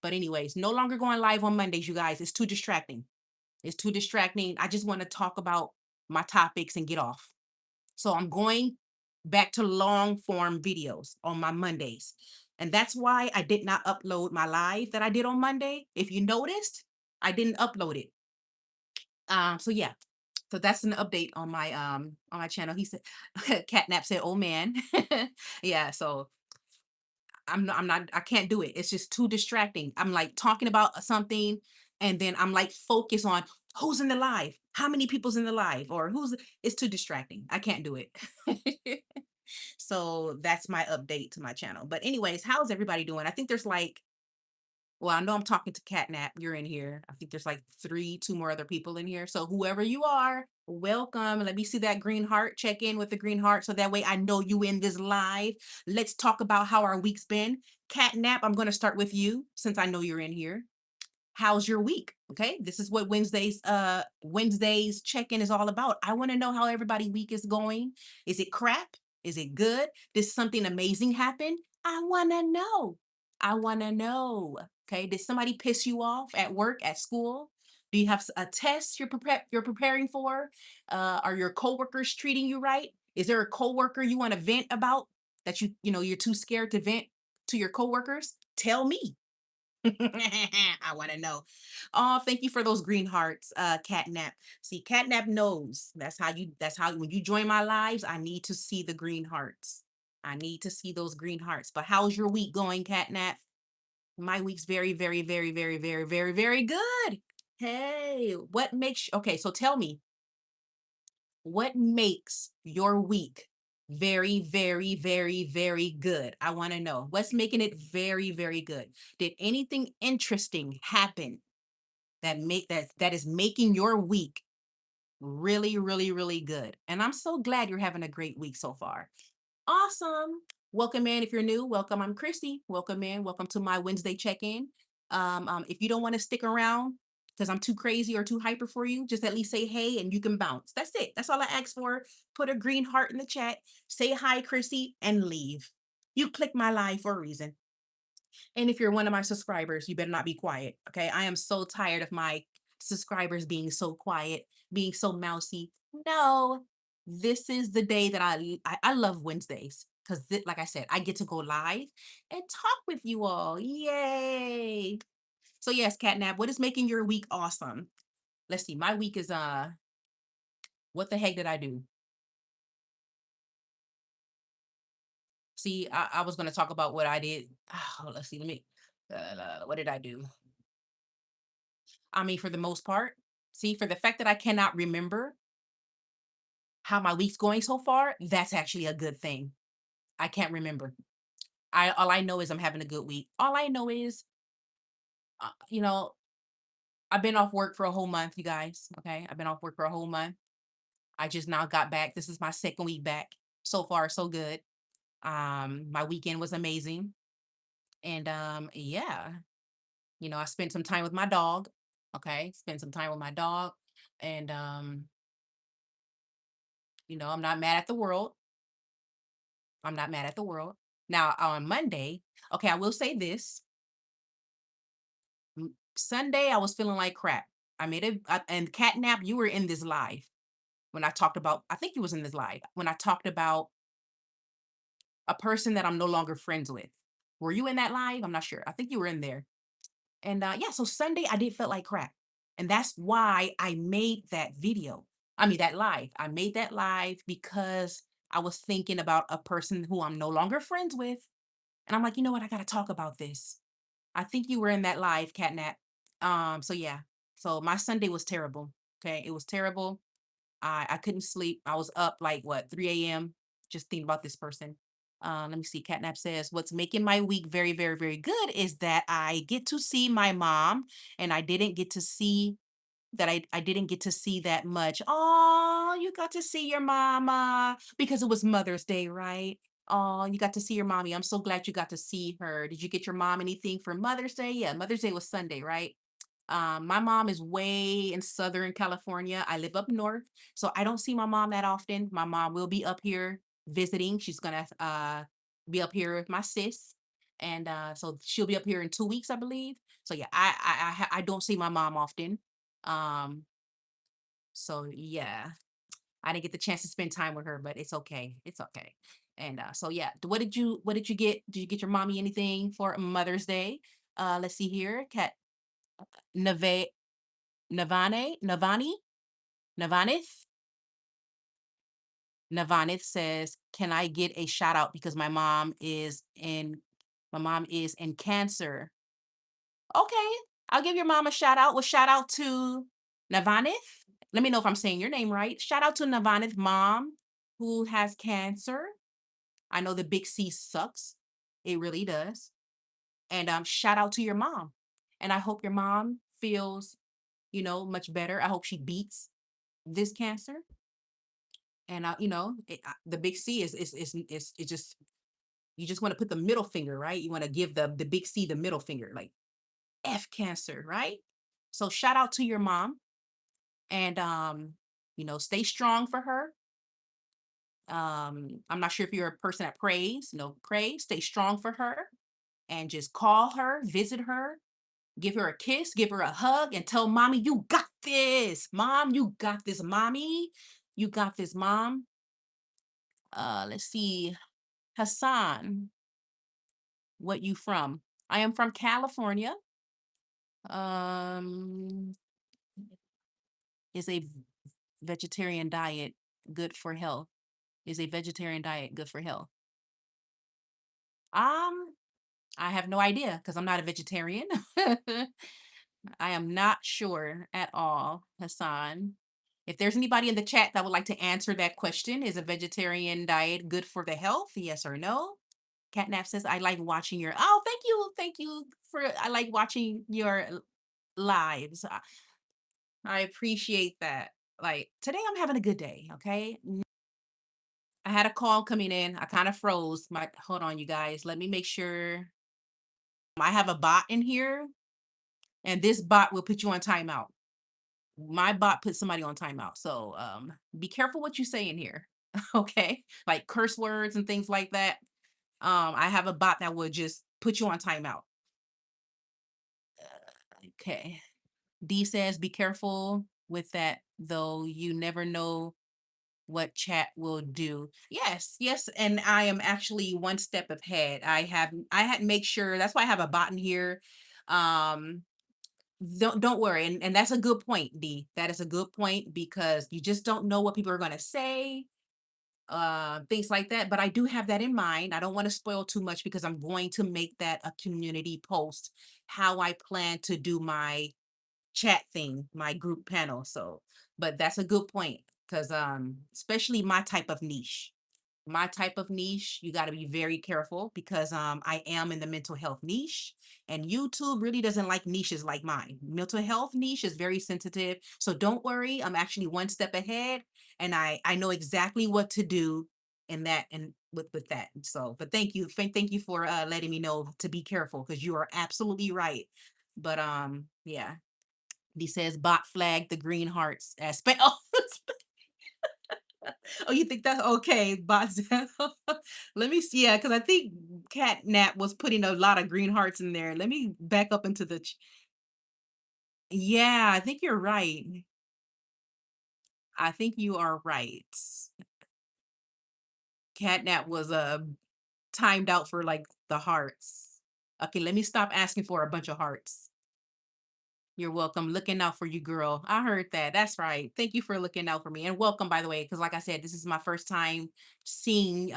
But anyways, no longer going live on Mondays, you guys. It's too distracting. It's too distracting. I just want to talk about my topics and get off. So I'm going back to long form videos on my Mondays. And that's why I did not upload my live that I did on Monday. If you noticed, I didn't upload it. So yeah. So that's an update on my channel. He said Catnap said, "Oh man." Yeah, so I'm not I can't do it. It's just too distracting. I'm like talking about something and then I'm like focused on who's in the live, how many people's in the live, or who's it's too distracting. I can't do it. So that's my update to my channel. But anyways, how's everybody doing? I think there's like, well, I know I'm talking to Catnap. You're in here. I think there's like two more other people in here. So whoever you are, welcome. Let me see that green heart. Check in with the green heart so that way I know you in this live. Let's talk about how our week's been. Catnap, I'm going to start with you since I know you're in here. How's your week? Okay, this is what Wednesdays check-in is all about. I want to know how everybody week is going. Is it crap? Is it good? Did something amazing happen? I want to know. I want to know. Okay, did somebody piss you off at work, at school? Do you have a test you're preparing for? Are your coworkers treating you right? Is there a coworker you want to vent about that you're too scared to vent to your coworkers? Tell me. I want to know. Oh, thank you for those green hearts, Catnap. See, Catnap knows that's how when you join my lives, I need to see the green hearts. I need to see those green hearts. But how's your week going, Catnap? My week's very, very, very, very, very, very, very good. Hey, okay, so tell me, what makes your week very, very, very, very good? I want to know what's making it very, very good. Did anything interesting happen that is making your week really, really, really good? And I'm so glad you're having a great week so far. Awesome. Welcome in. If you're new, welcome. I'm Christy. Welcome in. Welcome to my Wednesday check-in. If you don't want to stick around because I'm too crazy or too hyper for you, just at least say hey and you can bounce. That's it. That's all I ask for. Put a green heart in the chat. Say hi, Christy, and leave. You click my live for a reason. And if you're one of my subscribers, you better not be quiet. Okay. I am so tired of my subscribers being so quiet, being so mousy. No, this is the day that I love Wednesdays because, like I said, I get to go live and talk with you all. Yay! So yes, Catnap, what is making your week awesome? Let's see. My week is what the heck did I do? See, I was going to talk about what I did. Oh, let's see. What did I do? I mean, for the most part, see, for the fact that I cannot remember how my week's going so far, that's actually a good thing. I can't remember. I All I know is I'm having a good week. All I know is, uh, you know, I've been off work for a whole month, you guys. Okay, I've been off work for a whole month. I just now got back. This is my second week back. So far, so good. My weekend was amazing, and yeah, I spent some time with my dog. Okay, spent some time with my dog, and I'm not mad at the world. I'm not mad at the world. Now on Monday, okay, I will say this. Sunday, I was feeling like crap. And Catnap, you were in this live when I talked about, I think you was in this live when I talked about a person that I'm no longer friends with. Were you in that live? I'm not sure. I think you were in there. And yeah, so Sunday I did felt like crap. And that's why I made that video. I mean, that live. I made that live because I was thinking about a person who I'm no longer friends with. And I'm like, you know what? I got to talk about this. I think you were in that live, Catnap. So yeah. So my Sunday was terrible. Okay. It was terrible. I couldn't sleep. I was up like what, 3 a.m. just thinking about this person. Let me see. Catnap says, what's making my week very, very, very good is that I get to see my mom and I didn't get to see that much. Oh, you got to see your mama because it was Mother's Day, right? Oh, you got to see your mommy. I'm so glad you got to see her. Did you get your mom anything for Mother's Day? Yeah, Mother's Day was Sunday, right? My mom is way in Southern California. I live up north, so I don't see my mom that often. My mom will be up here visiting. She's gonna be up here with my sis. And so she'll be up here in 2 weeks, I believe. So yeah, I don't see my mom often. Um, so yeah, I didn't get the chance to spend time with her, but it's okay. It's okay. And so yeah, what did you get? Did you get your mommy anything for Mother's Day? Let's see here. Cat Nave Navane Navani Navanith Navanith says, "Can I get a shout out because my mom is in cancer?" Okay, I'll give your mom a shout out. Well, shout out to Navanith. Let me know if I'm saying your name right. Shout out to Navanith mom who has cancer. I know the big C sucks. It really does. And shout out to your mom. And I hope your mom feels, much better. I hope she beats this cancer. And the big C is it just you just want to put the middle finger, right? You want to give the big C the middle finger, like F cancer, right? So shout out to your mom and stay strong for her. I'm not sure if you're a person that prays, pray, stay strong for her and just call her, visit her, give her a kiss, give her a hug, and tell mommy, you got this. Mom, you got this, mommy. You got this, mom. Let's see. Hassan, what you from? I am from California. Um, is a vegetarian diet good for health? Is a vegetarian diet good for health? Um, I have no idea because I'm not a vegetarian. I am not sure at all, Hassan. If there's anybody in the chat that would like to answer that question, is a vegetarian diet good for the health? Yes or no? Catnap says, I like watching your. Oh, thank you. Thank you for. I like watching your lives. I appreciate that. Like today, I'm having a good day. Okay. I had a call coming in. I kind of froze. Hold on, you guys. Let me make sure. I have a bot in here, and this bot will put you on timeout. My bot put somebody on timeout. So be careful what you say in here. Okay. Like curse words and things like that. I have a bot that will just put you on timeout. Okay. D says be careful with that though. You never know what chat will do. Yes, yes. And I am actually one step ahead. I had make sure that's why I have a bot in here. Um don't worry, and that's a good point, D. That is a good point because you just don't know what people are going to say, things like that. But I do have that in mind. I don't want to spoil too much because I'm going to make that a community post how I plan to do my chat thing, my group panel. So, but that's a good point because especially my type of niche, you got to be very careful because I am in the mental health niche and YouTube really doesn't like niches like mine. Mental health niche is very sensitive. So don't worry, I'm actually one step ahead and I know exactly what to do in that and with that. So, but thank you for letting me know to be careful because you are absolutely right. But yeah. He says bot flag the green hearts as oh, oh, you think that's okay, bots? Let me see. Yeah, because I think Catnap was putting a lot of green hearts in there. Let me back up into the. Yeah, I think you're right. I think you are right. Catnap was timed out for like the hearts. Okay, let me stop asking for a bunch of hearts. You're welcome. Looking out for you, girl. I heard that. That's right. Thank you for looking out for me. And welcome, by the way, because like I said, this is my first time seeing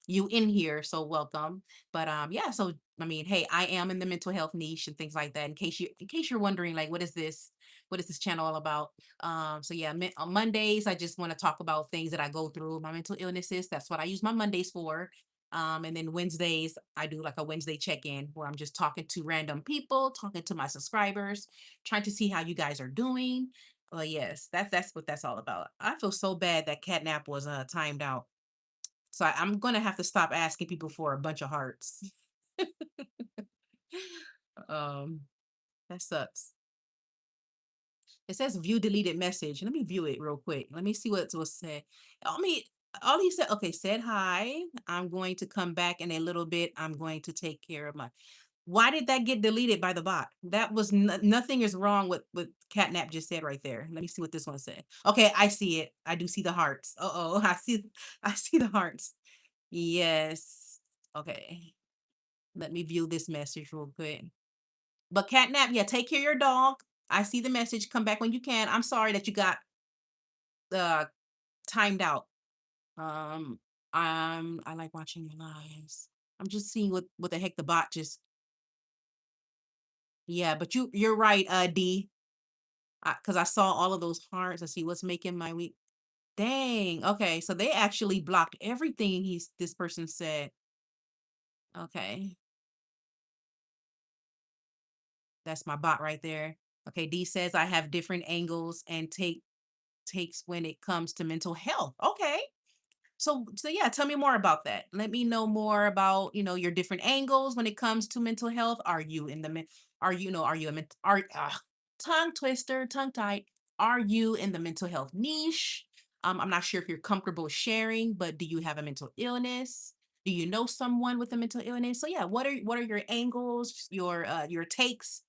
you in here. So welcome. But yeah, so I mean, hey, I am in the mental health niche and things like that. In case you're wondering, like, what is this? What is this channel all about? So yeah, on Mondays, I just want to talk about things that I go through, my mental illnesses. That's what I use my Mondays for. And then Wednesdays, I do like a Wednesday check-in where I'm just talking to random people, talking to my subscribers, trying to see how you guys are doing. Yes, that's what that's all about. I feel so bad that Catnap was timed out. So I'm gonna have to stop asking people for a bunch of hearts. um, that sucks. It says view deleted message. Let me view it real quick. Let me see what's said. I mean, All he said, okay, said hi. I'm going to come back in a little bit. I'm going to take care of my. Why did that get deleted by the bot? That was nothing is wrong with what Catnap just said right there. Let me see what this one said. Okay, I see it. I do see the hearts. Uh-oh, I see the hearts. Yes. Okay. Let me view this message real quick. But Catnap, yeah, take care of your dog. I see the message. Come back when you can. I'm sorry that you got uh timed out. Um, I like watching your lives. I'm just seeing what the heck the bot just. Yeah, but you're right, D. Because I saw all of those hearts. I see what's making my week. Dang. Okay, so they actually blocked everything this person said. Okay, that's my bot right there. Okay, D says I have different angles and takes when it comes to mental health. Okay. So yeah, tell me more about that. Let me know more about, your different angles when it comes to mental health. Are you in the are you know, are you a tongue twister, tongue tied? Are you in the mental health niche? I'm not sure if you're comfortable sharing, but do you have a mental illness? Do you know someone with a mental illness? So yeah, what are your angles, your takes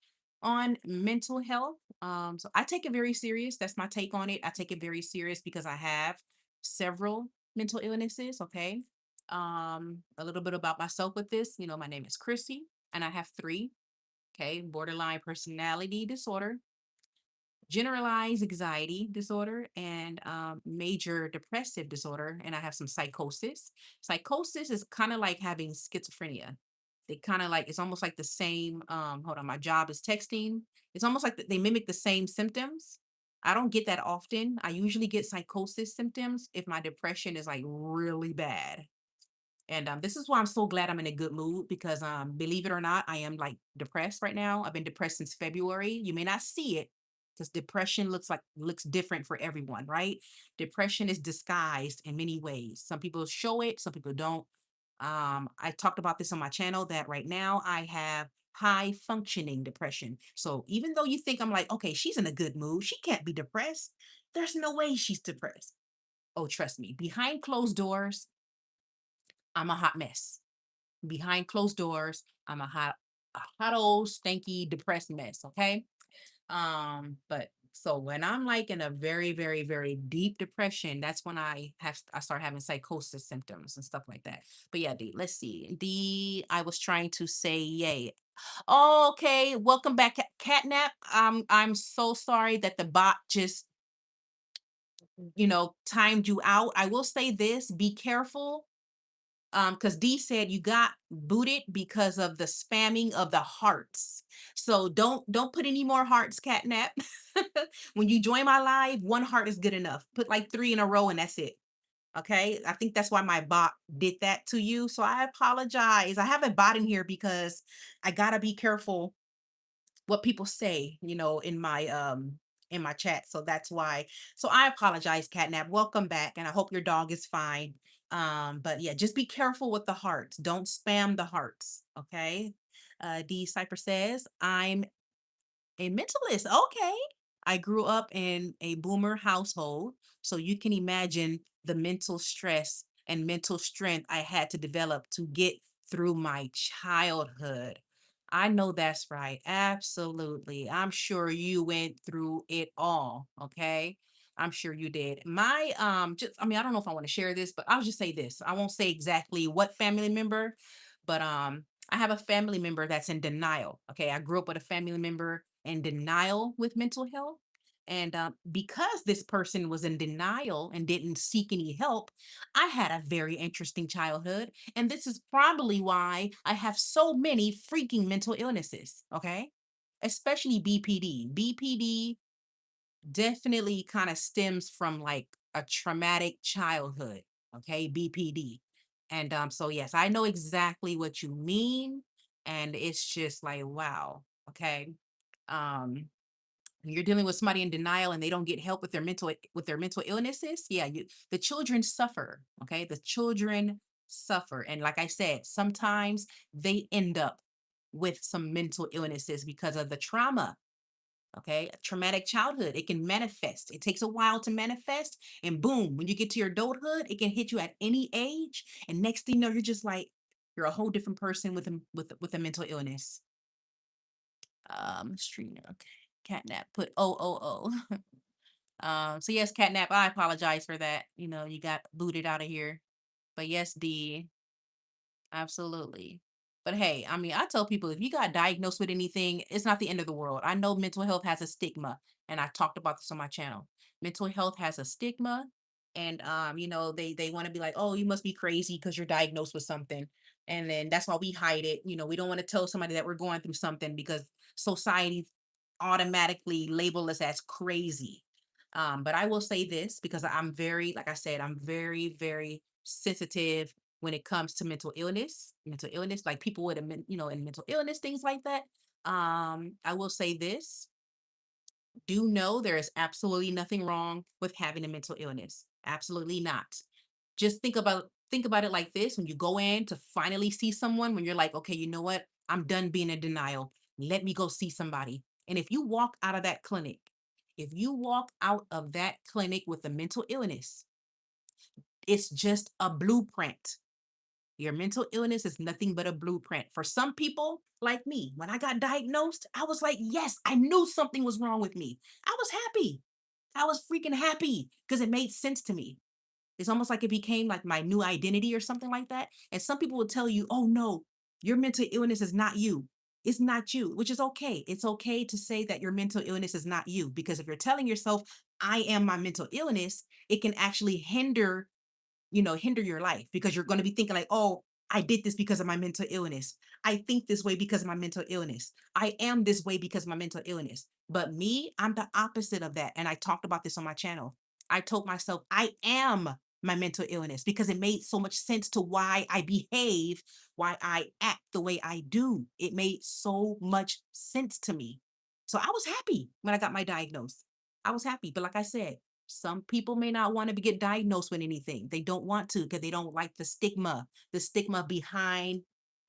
on mental health? So I take it very serious. That's my take on it. I take it very serious because I have several mental illnesses. Okay. A little bit about myself with this. My name is Chrissy, and I have three. Okay. Borderline personality disorder, generalized anxiety disorder, and major depressive disorder. And I have some psychosis. Psychosis is kind of like having schizophrenia. They kind of like, it's almost like the same. Hold on, my job is texting. It's almost like they mimic the same symptoms. I don't get that often. I usually get psychosis symptoms if my depression is like really bad. And this is why I'm so glad I'm in a good mood because believe it or not, I am like depressed right now. I've been depressed since February. You may not see it because depression looks different for everyone, right? Depression is disguised in many ways. Some people show it, some people don't. I talked about this on my channel that right now I have high functioning depression. So even though you think I'm like, okay, she's in a good mood, she can't be depressed. There's no way she's depressed. Oh, trust me, behind closed doors, I'm a hot mess. Behind closed doors, I'm a hot old stanky depressed mess. Okay. But so when I'm like in a very, very, very deep depression, that's when I start having psychosis symptoms and stuff like that. But yeah, D, let's see. D, I was trying to say yay. Okay, welcome back, Catnap. I'm so sorry that the bot just timed you out. I will say this: be careful, because D said you got booted because of the spamming of the hearts. So don't put any more hearts, Catnap. When you join my live, one heart is good enough. Put like three in a row and that's it. Okay. I think that's why my bot did that to you. So I apologize. I have a bot in here because I gotta be careful what people say, in my chat. So that's why. So I apologize, Catnap. Welcome back, and I hope your dog is fine. But yeah, just be careful with the hearts. Don't spam the hearts. Okay. D Cypher says, I'm a mentalist. Okay. I grew up in a boomer household, so you can imagine the mental stress and mental strength I had to develop to get through my childhood. I know that's right. Absolutely. I'm sure you went through it all, okay? I'm sure you did. My just I mean, I don't know if I want to share this, but I'll just say this. I won't say exactly what family member, but I have a family member that's in denial. Okay. I grew up with a family member in denial with mental health. And because this person was in denial and didn't seek any help, I had a very interesting childhood. And this is probably why I have so many freaking mental illnesses. Okay. Especially BPD. BPD definitely kind of stems from like a traumatic childhood. Okay. BPD. And so yes, I know exactly what you mean. And it's just like, wow. Okay. Um, when you're dealing with somebody in denial and they don't get help with their mental illnesses, yeah, the children suffer. Okay. The children suffer. And like I said, sometimes they end up with some mental illnesses because of the trauma Okay, a traumatic childhood, it can manifest. It takes a while to manifest, and boom, when you get to your adulthood, it can hit you at any age. And next thing you know, you're just like you're a whole different person with a mental illness. Streamer, okay, catnap. Put oh. So yes, catnap. I apologize for that. You know, you got booted out of here. But yes, D, absolutely. But hey, I mean, I tell people if you got diagnosed with anything, it's not the end of the world. I know mental health has a stigma, and I talked about this on my channel. Mental health has a stigma, and you know, they want to be like, oh, you must be crazy because you're diagnosed with something, and then that's why we hide it. You know, we don't want to tell somebody that we're going through something because society automatically label us as crazy. But I will say this because I'm very, like I said, I'm very, very sensitive when it comes to mental illness, like people with you know, in mental illness, things like that. I will say this: do know there is absolutely nothing wrong with having a mental illness. Absolutely not. Just think about it like this: when you go in to finally see someone, when you're like, okay, you know what, I'm done being in denial. Let me go see somebody. And if you walk out of that clinic, if you walk out of that clinic with a mental illness, it's just a blueprint. Your mental illness is nothing but a blueprint. For some people like me, when I got diagnosed, I was like, yes, I knew something was wrong with me. I was happy. I was freaking happy because it made sense to me. It's almost like it became like my new identity or something like that. And some people will tell you, oh no, your mental illness is not you. It's not you, which is okay. It's okay to say that your mental illness is not you, because if you're telling yourself, I am my mental illness, it can actually hinder your life, because you're going to be thinking like, oh, I did this because of my mental illness. I think this way because of my mental illness. I am this way because of my mental illness. But me, I'm the opposite of that. And I talked about this on my channel. I told myself I am my mental illness because it made so much sense to why I behave, why I act the way I do. It made so much sense to me. So I was happy when I got my diagnosis. I was happy. But like I said, some people may not want to get diagnosed with anything. They don't want to because they don't like the stigma behind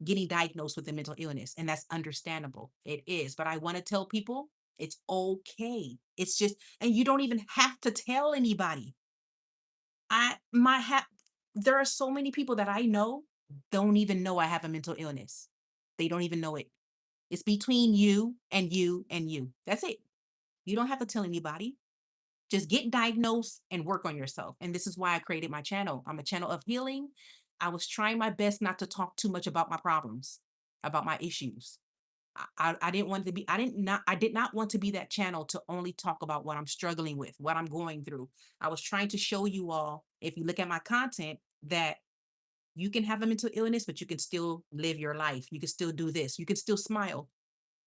getting diagnosed with a mental illness. And that's understandable. It is. But I want to tell people it's okay. It's just, and you don't even have to tell anybody. I, my, ha- there are so many people that I know don't even know I have a mental illness. They don't even know it. It's between you and you and you. That's it. You don't have to tell anybody. Just get diagnosed and work on yourself. And this is why I created my channel. I'm a channel of healing. I was trying my best not to talk too much about my problems, about my issues. I didn't want to be, I did not want to be that channel to only talk about what I'm struggling with, what I'm going through. I was trying to show you all, if you look at my content, that you can have a mental illness, but you can still live your life. You can still do this. You can still smile.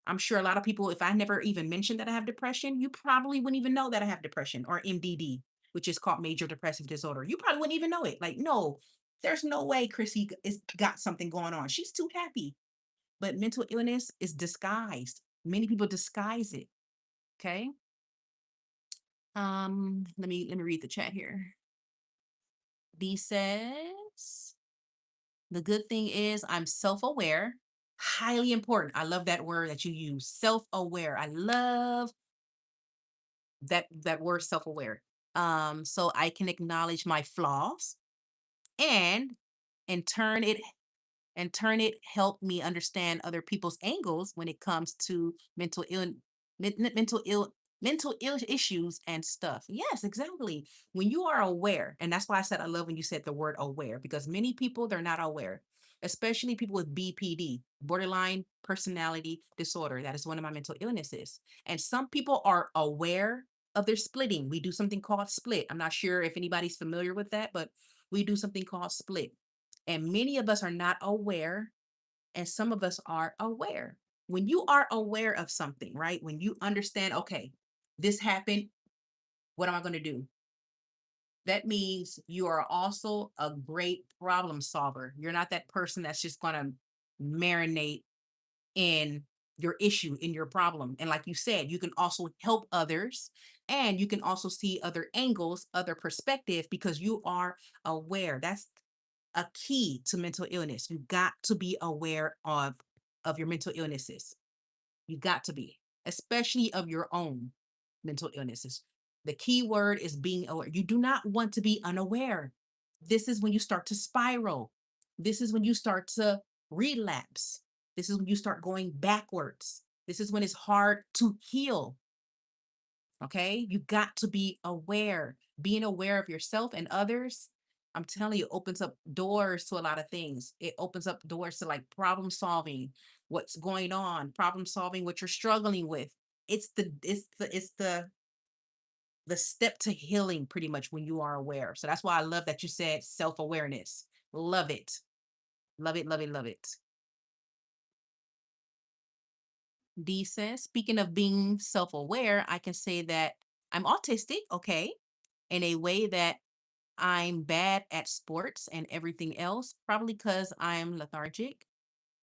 I'm sure a lot of people, if I never even mentioned that I have depression, you probably wouldn't even know that I have depression, or MDD, which is called major depressive disorder. You probably wouldn't even know it. Like, no, there's no way Chrissy is got something going on. She's too happy. But mental illness is disguised. Many people disguise it. Okay. Let me read the chat here. D says, the good thing is I'm self-aware. Highly important. I love that word that you use. Self-aware. I love that word, self-aware. So I can acknowledge my flaws, and in turn it help me understand other people's angles when it comes to mental ill mental ill issues and stuff. Yes, exactly. When you are aware, and that's why I said I love when you said the word aware, because many people, they're not aware, especially people with BPD, borderline personality disorder. That is one of my mental illnesses. And some people are aware of their splitting. We do something called split. I'm not sure if anybody's familiar with that, but we do something called split. And many of us are not aware, and some of us are aware. When you are aware of something, right? When you understand, okay, this happened, what am I going to do? That means you are also a great problem solver. You're not that person that's just going to marinate in your issue, in your problem. And like you said, you can also help others, and you can also see other angles, other perspective, because you are aware. That's a key to mental illness. You got to be aware of your mental illnesses. You got to be. especially of your own mental illnesses. The key word is being aware. You do not want to be unaware. This is when you start to spiral. This is when you start to relapse. This is when you start going backwards. This is when it's hard to heal. Okay. You got to be aware. Being aware of yourself and others, I'm telling you, opens up doors to a lot of things. It opens up doors to like problem solving, what's going on, problem solving, what you're struggling with. It's the step to healing pretty much when you are aware. So that's why I love that you said self-awareness. Love it. Love it, love it, love it. D says, speaking of being self-aware, I can say that I'm autistic, okay, in a way that I'm bad at sports and everything else, probably because I'm lethargic,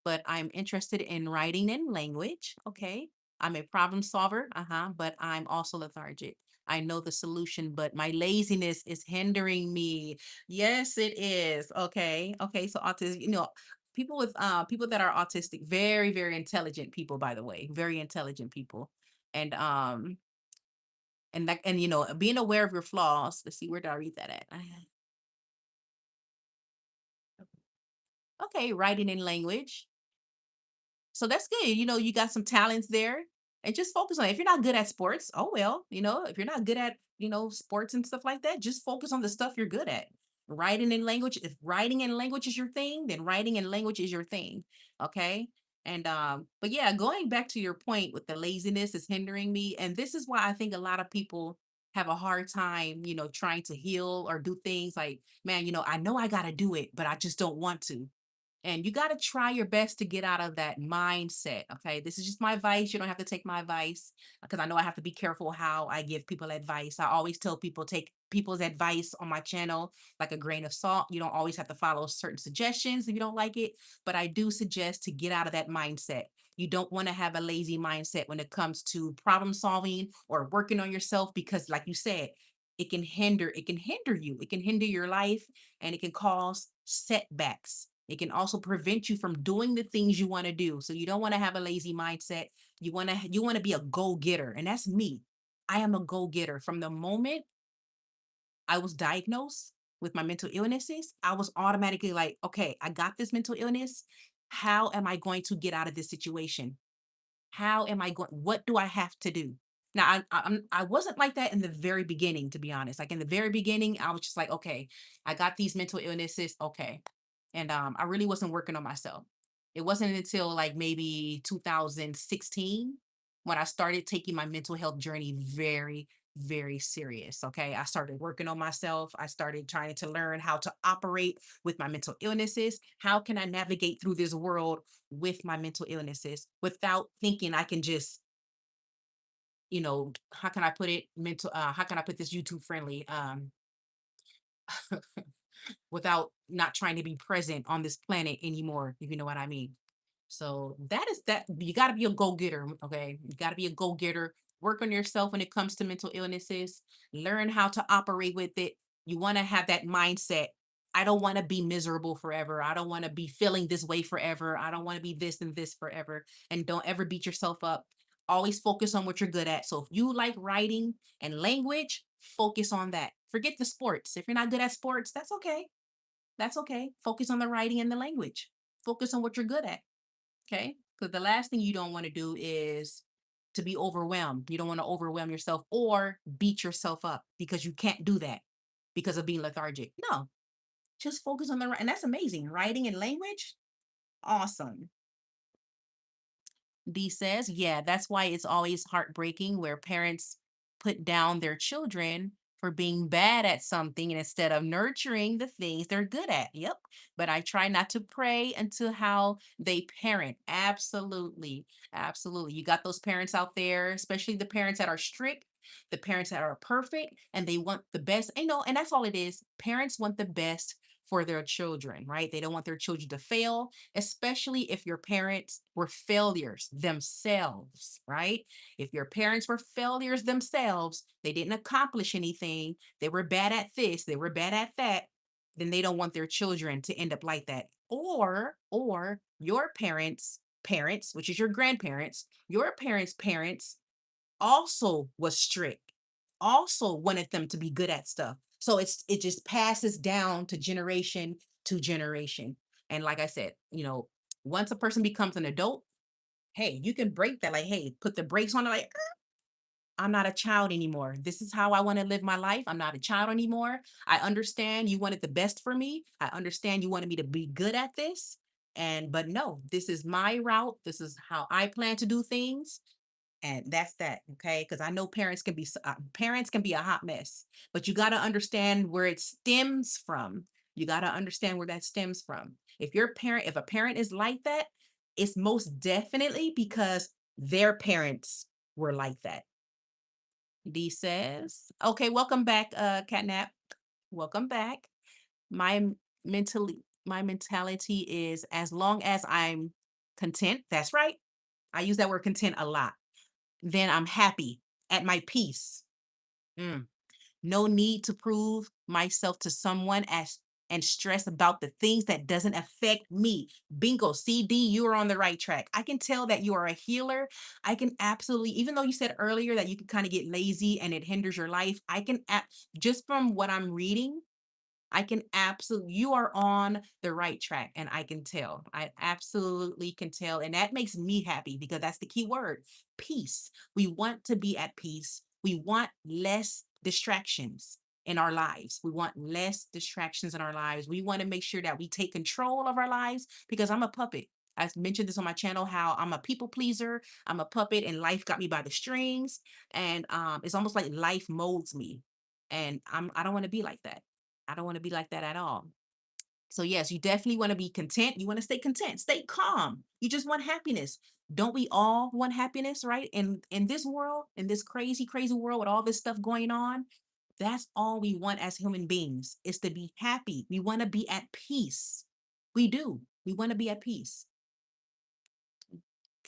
but I'm interested in writing and language. Okay. I'm a problem solver, but I'm also lethargic. I know the solution, but my laziness is hindering me. Yes, it is. Okay. Okay. So autism, people that are autistic, very, very intelligent people, by the way, very intelligent people. And being aware of your flaws. Let's see, where did I read that at? Okay, writing in language. So that's good. You got some talents there and just focus on it. If you're not good at sports, oh well, if you're not good at, sports and stuff like that, just focus on the stuff you're good at. Writing in language, if writing in language is your thing, then writing in language is your thing. Okay. And but yeah, going back to your point with the laziness is hindering me. And this is why I think a lot of people have a hard time, trying to heal or do things like, man, I know I gotta do it, but I just don't want to. And you got to try your best to get out of that mindset. Okay. This is just my advice. You don't have to take my advice because I know I have to be careful how I give people advice. I always tell people take people's advice on my channel like a grain of salt. You don't always have to follow certain suggestions if you don't like it. But I do suggest to get out of that mindset. You don't want to have a lazy mindset when it comes to problem solving or working on yourself because, like you said, it can hinder you. It can hinder your life and it can cause setbacks. It can also prevent you from doing the things you want to do. So you don't want to have a lazy mindset. You want to be a go-getter. And that's me. I am a go-getter. From the moment I was diagnosed with my mental illnesses, I was automatically like, okay, I got this mental illness. How am I going to get out of this situation? How am I going? What do I have to do? Now, I wasn't like that in the very beginning, to be honest. Like in the very beginning, I was just like, okay, I got these mental illnesses. Okay. And I really wasn't working on myself. It wasn't until like maybe 2016 when I started taking my mental health journey very, very serious. Okay. I started working on myself. I started trying to learn how to operate with my mental illnesses. How can I navigate through this world with my mental illnesses without thinking I can just, how can I put it how can I put this YouTube friendly? Without not trying to be present on this planet anymore, if you know what I mean. So that is that. You got to be a go-getter. Okay, you got to be a go-getter. Work on yourself when it comes to mental illnesses. Learn how to operate with it. You want to have that mindset. I don't want to be miserable forever. I don't want to be feeling this way forever. I don't want to be this and this forever. And don't ever beat yourself up. Always focus on what you're good at. So if you like writing and language, focus on that. Forget the sports. If you're not good at sports, that's okay. That's okay. Focus on the writing and the language. Focus on what you're good at. Okay. Because the last thing you don't want to do is to be overwhelmed. You don't want to overwhelm yourself or beat yourself up because you can't do that because of being lethargic. No, just focus on and that's amazing. Writing and language, awesome. D says, yeah, that's why it's always heartbreaking where parents put down their children for being bad at something and instead of nurturing the things they're good at. Yep. But I try not to pray into how they parent. Absolutely. Absolutely. You got those parents out there, especially the parents that are strict, the parents that are perfect, and they want the best. And that's all it is. Parents want the best for their children, right? They don't want their children to fail, especially if your parents were failures themselves, right? If your parents were failures themselves, they didn't accomplish anything, they were bad at this, they were bad at that, then they don't want their children to end up like that. Or your parents parents, which is your grandparents, your parents also was strict, also wanted them to be good at stuff. So it just passes down to generation to generation. And like I said, once a person becomes an adult, hey, you can break that. Like, hey, put the brakes on it. Like, I'm not a child anymore. This is how I want to live my life. I'm not a child anymore. I understand you wanted the best for me. I understand you wanted me to be good at this. But no, this is my route. This is how I plan to do things. And that's that, okay? Because I know parents can be a hot mess, but you got to understand where it stems from. You got to understand where that stems from. If a parent is like that, it's most definitely because their parents were like that. D says, okay, welcome back, Catnap. Welcome back. My mentality is as long as I'm content, that's right. I use that word content a lot. Then I'm happy at my peace. Mm. No need to prove myself to someone as and stress about the things that doesn't affect me. Bingo, CD, you are on the right track. I can tell that you are a healer. I can absolutely, even though you said earlier that you can kind of get lazy and it hinders your life, just from what I'm reading, I can absolutely, you are on the right track. And I can tell. I absolutely can tell. And that makes me happy because that's the key word, peace. We want to be at peace. We want less distractions in our lives. We want less distractions in our lives. We want to make sure that we take control of our lives because I'm a puppet. I mentioned this on my channel how I'm a people pleaser. I'm a puppet and life got me by the strings. And it's almost like life molds me. And I don't want to be like that. I don't want to be like that at all. So yes, you definitely want to be content. You want to stay content, stay calm. You just want happiness. Don't we all want happiness, right? In this world, in this crazy, crazy world with all this stuff going on, that's all we want as human beings is to be happy. We want to be at peace. We do. We want to be at peace.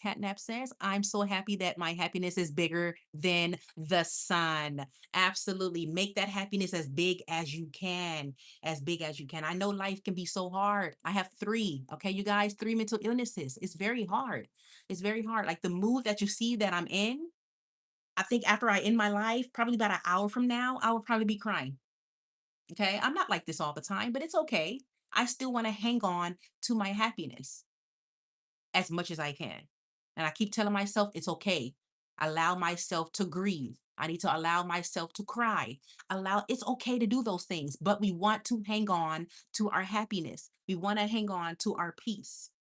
Catnap says, I'm so happy that my happiness is bigger than the sun. Absolutely. Make that happiness as big as you can, as big as you can. I know life can be so hard. I have three, okay, you guys, three mental illnesses. It's very hard. It's very hard. Like the mood that you see that I'm in, I think after I end my life, probably about an hour from now, I will probably be crying. Okay. I'm not like this all the time, but it's okay. I still want to hang on to my happiness as much as I can. And I keep telling myself it's okay. Allow myself to grieve. I need to allow myself to cry. It's okay to do those things, but we want to hang on to our happiness. We want to hang on to our peace.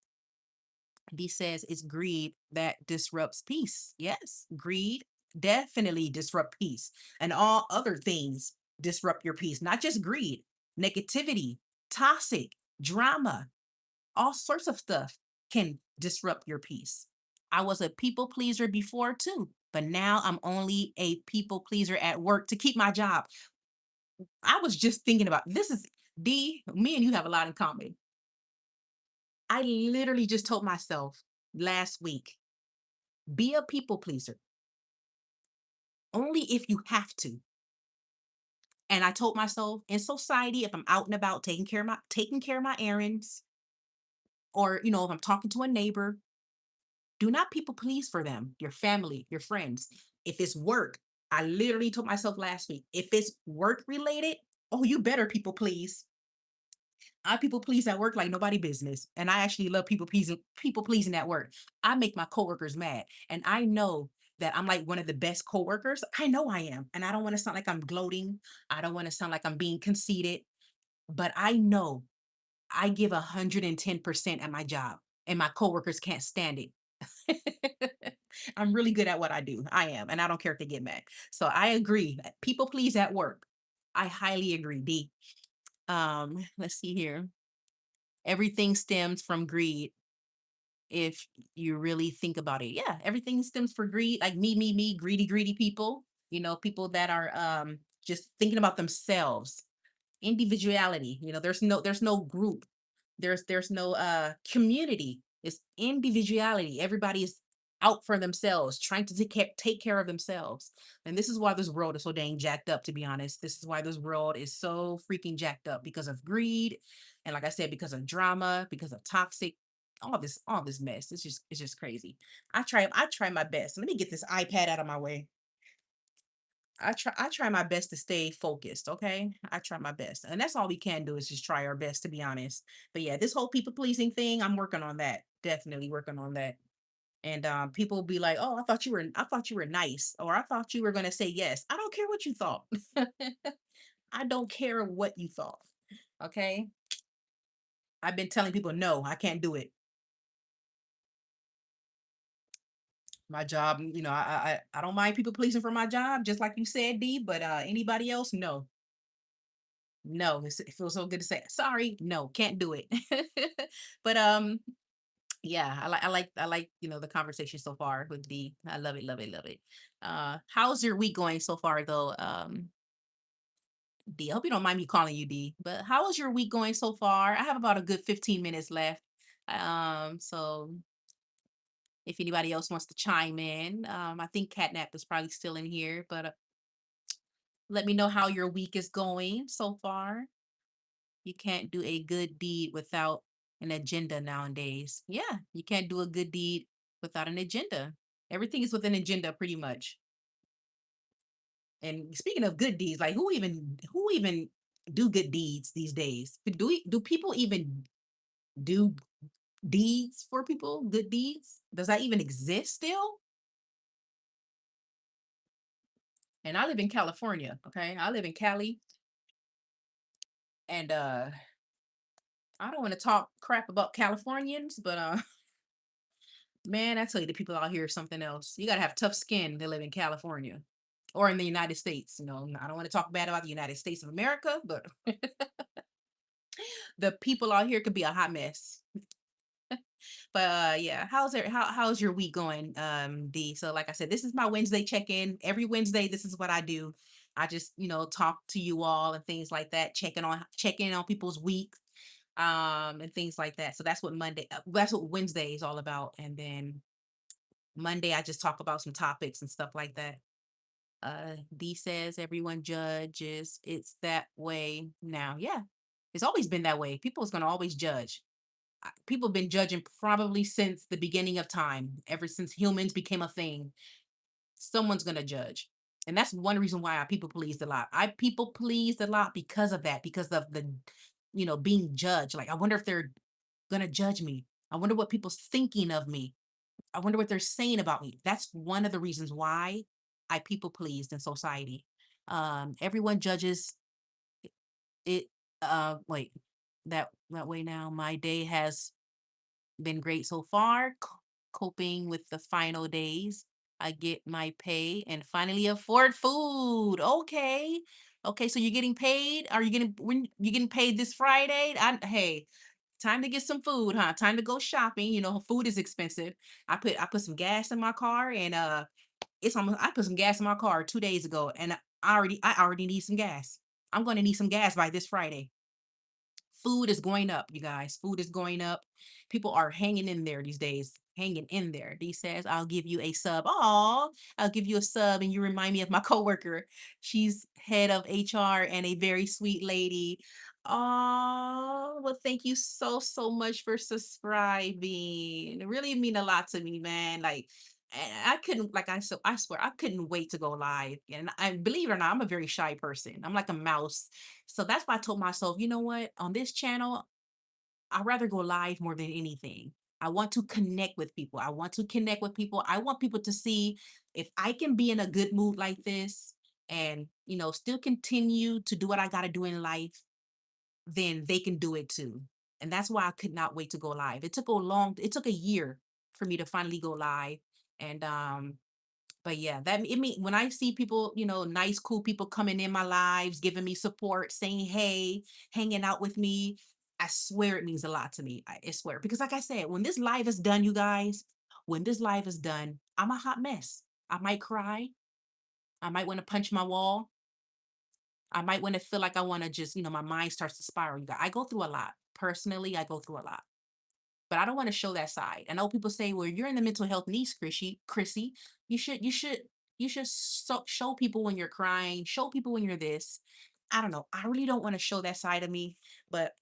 D says it's greed that disrupts peace. Yes, greed definitely disrupt peace, and all other things disrupt your peace, not just greed, negativity, toxic, drama, all sorts of stuff can disrupt your peace. I was a people pleaser before too, but now I'm only a people pleaser at work to keep my job. I was just thinking about this is D, me and you have a lot in common. I literally just told myself last week, be a people pleaser only if you have to. And I told myself in society, if I'm out and about taking care of my errands, or if I'm talking to a neighbor, do not people please for them, your family, your friends. If it's work, I literally told myself last week, if it's work related, oh, you better people please. I people please at work like nobody business. And I actually love people pleasing at work. I make my coworkers mad. And I know that I'm like one of the best coworkers. I know I am. And I don't want to sound like I'm gloating. I don't want to sound like I'm being conceited, but I know I give 110% at my job and my coworkers can't stand it. I'm really good at what I do. I am, and I don't care if they get mad. So I agree. People please at work. I highly agree. D. Let's see here. Everything stems from greed. If you really think about it, yeah, everything stems for greed. Like me, greedy, greedy people. People that are just thinking about themselves. Individuality. There's no group. There's no community. It's individuality. Everybody is out for themselves, trying to take care of themselves. And this is why this world is so dang jacked up, to be honest. This is why this world is so freaking jacked up because of greed. And like I said, because of drama, because of toxic all this mess. It's just crazy. I try my best. Let me get this iPad out of my way. I try my best to stay focused, okay? I try my best. And that's all we can do is just try our best, to be honest. But yeah, this whole people pleasing thing, I'm working on that. Definitely working on that. And people be like, "Oh, I thought you were nice," or "I thought you were going to say yes." I don't care what you thought. I don't care what you thought. Okay? I've been telling people no, I can't do it. My job, I don't mind people pleasing for my job, just like you said, D. But anybody else, no, no. It feels so good to say sorry. No, can't do it. But yeah, I like the conversation so far with D. I love it, love it, love it. How's your week going so far though? D. I hope you don't mind me calling you D. But how is your week going so far? I have about a good 15 minutes left. So if anybody else wants to chime in, I think Catnap is probably still in here, but let me know how your week is going so far. You can't do a good deed without an agenda nowadays. Yeah, you can't do a good deed without an agenda. Everything is with an agenda, pretty much. And speaking of good deeds, like who even do good deeds these days? Do people even do deeds for people? Good deeds? Does that even exist still? And I live in California. Okay, I live in Cali, and I don't want to talk crap about Californians, but man, I tell you, the people out here are something else. You gotta have tough skin to live in California or in the United States. I don't want to talk bad about the United States of America, but the people out here could be a hot mess. But yeah, how's your week going, D? So like I said, this is my Wednesday check-in. Every Wednesday, this is what I do. I just, talk to you all and things like that, checking on people's week, and things like that. So that's what Wednesday is all about. And then Monday, I just talk about some topics and stuff like that. D says everyone judges. It's that way now. Yeah, it's always been that way. People is gonna always judge. People have been judging probably since the beginning of time. Ever since humans became a thing, someone's gonna judge. And that's one reason why I people pleased a lot. I people pleased a lot because of that, because of the being judged. Like, I wonder if they're gonna judge me. I wonder what people's thinking of me. I wonder what they're saying about me. That's one of the reasons why I people pleased in society. Everyone judges it. Wait, that way now. My day has been great so far. Coping with the final days. I get my pay and finally afford food. Okay. Okay, so you're getting paid? Are you getting when you getting paid this Friday? Hey, time to get some food, huh? Time to go shopping. Food is expensive. I put some gas in my car and it's almost I put some gas in my car 2 days ago and I already need some gas. I'm gonna need some gas by this Friday. Food is going up, you guys. Food is going up. People are hanging in there these days. Hanging in there. D says, I'll give you a sub. Oh, I'll give you a sub. And you remind me of my coworker. She's head of HR and a very sweet lady. Oh, well, thank you so, so much for subscribing. It really mean a lot to me, man. Like, I couldn't, like I swear, I couldn't wait to go live. And I believe it or not, I'm a very shy person. I'm like a mouse. So that's why I told myself, you know what? On this channel, I'd rather go live more than anything. I want to connect with people. I want to connect with people. I want people to see if I can be in a good mood like this and, still continue to do what I got to do in life, then they can do it too. And that's why I could not wait to go live. It took a year for me to finally go live. And but yeah, that it mean when I see people, nice, cool people coming in my lives, giving me support, saying hey, hanging out with me, I swear it means a lot to me. I swear. Because like I said, when this live is done, you guys, when this live is done, I'm a hot mess. I might cry. I might want to punch my wall. I might want to feel like I want to just, my mind starts to spiral. You guys, I go through a lot. Personally, I go through a lot. But I don't want to show that side. I know people say, "Well, you're in the mental health niche, Chrissy. You should show people when you're crying, show people when you're this." I don't know. I really don't want to show that side of me, but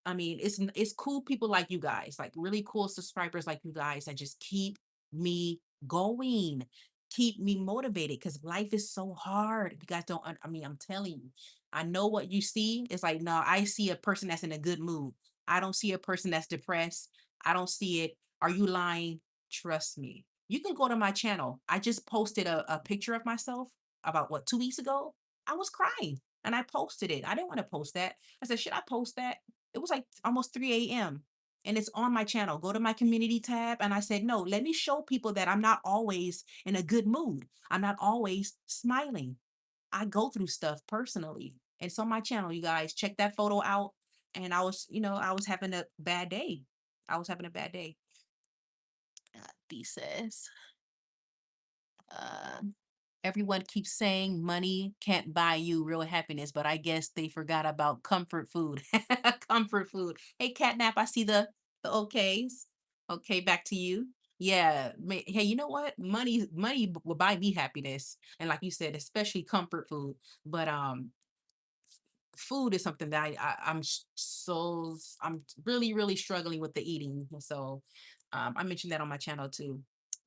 I mean, it's cool people like you guys, like really cool subscribers like you guys that just keep me going, keep me motivated because life is so hard. You guys don't, I mean, I'm telling you, I know what you see. It's like, no, I see a person that's in a good mood. I don't see a person that's depressed. I don't see it. Are you lying? Trust me. You can go to my channel. I just posted a picture of myself about what, 2 weeks ago? I was crying and I posted it. I didn't want to post that. I said, should I post that? It was like almost 3 a.m. and it's on my channel. Go to my community tab. And I said, no, let me show people that I'm not always in a good mood. I'm not always smiling. I go through stuff personally. And it's on my channel, you guys. Check that photo out. And I was, I was having a bad day. I was having a bad day. B says, uh, everyone keeps saying money can't buy you real happiness, but I guess they forgot about comfort food. Comfort food. Hey, Catnap, I see the okays. Okay, back to you. Yeah. Hey, you know what? Money will buy me happiness, and like you said, especially comfort food. But food is something that I'm really struggling with the eating. So I mentioned that on my channel too.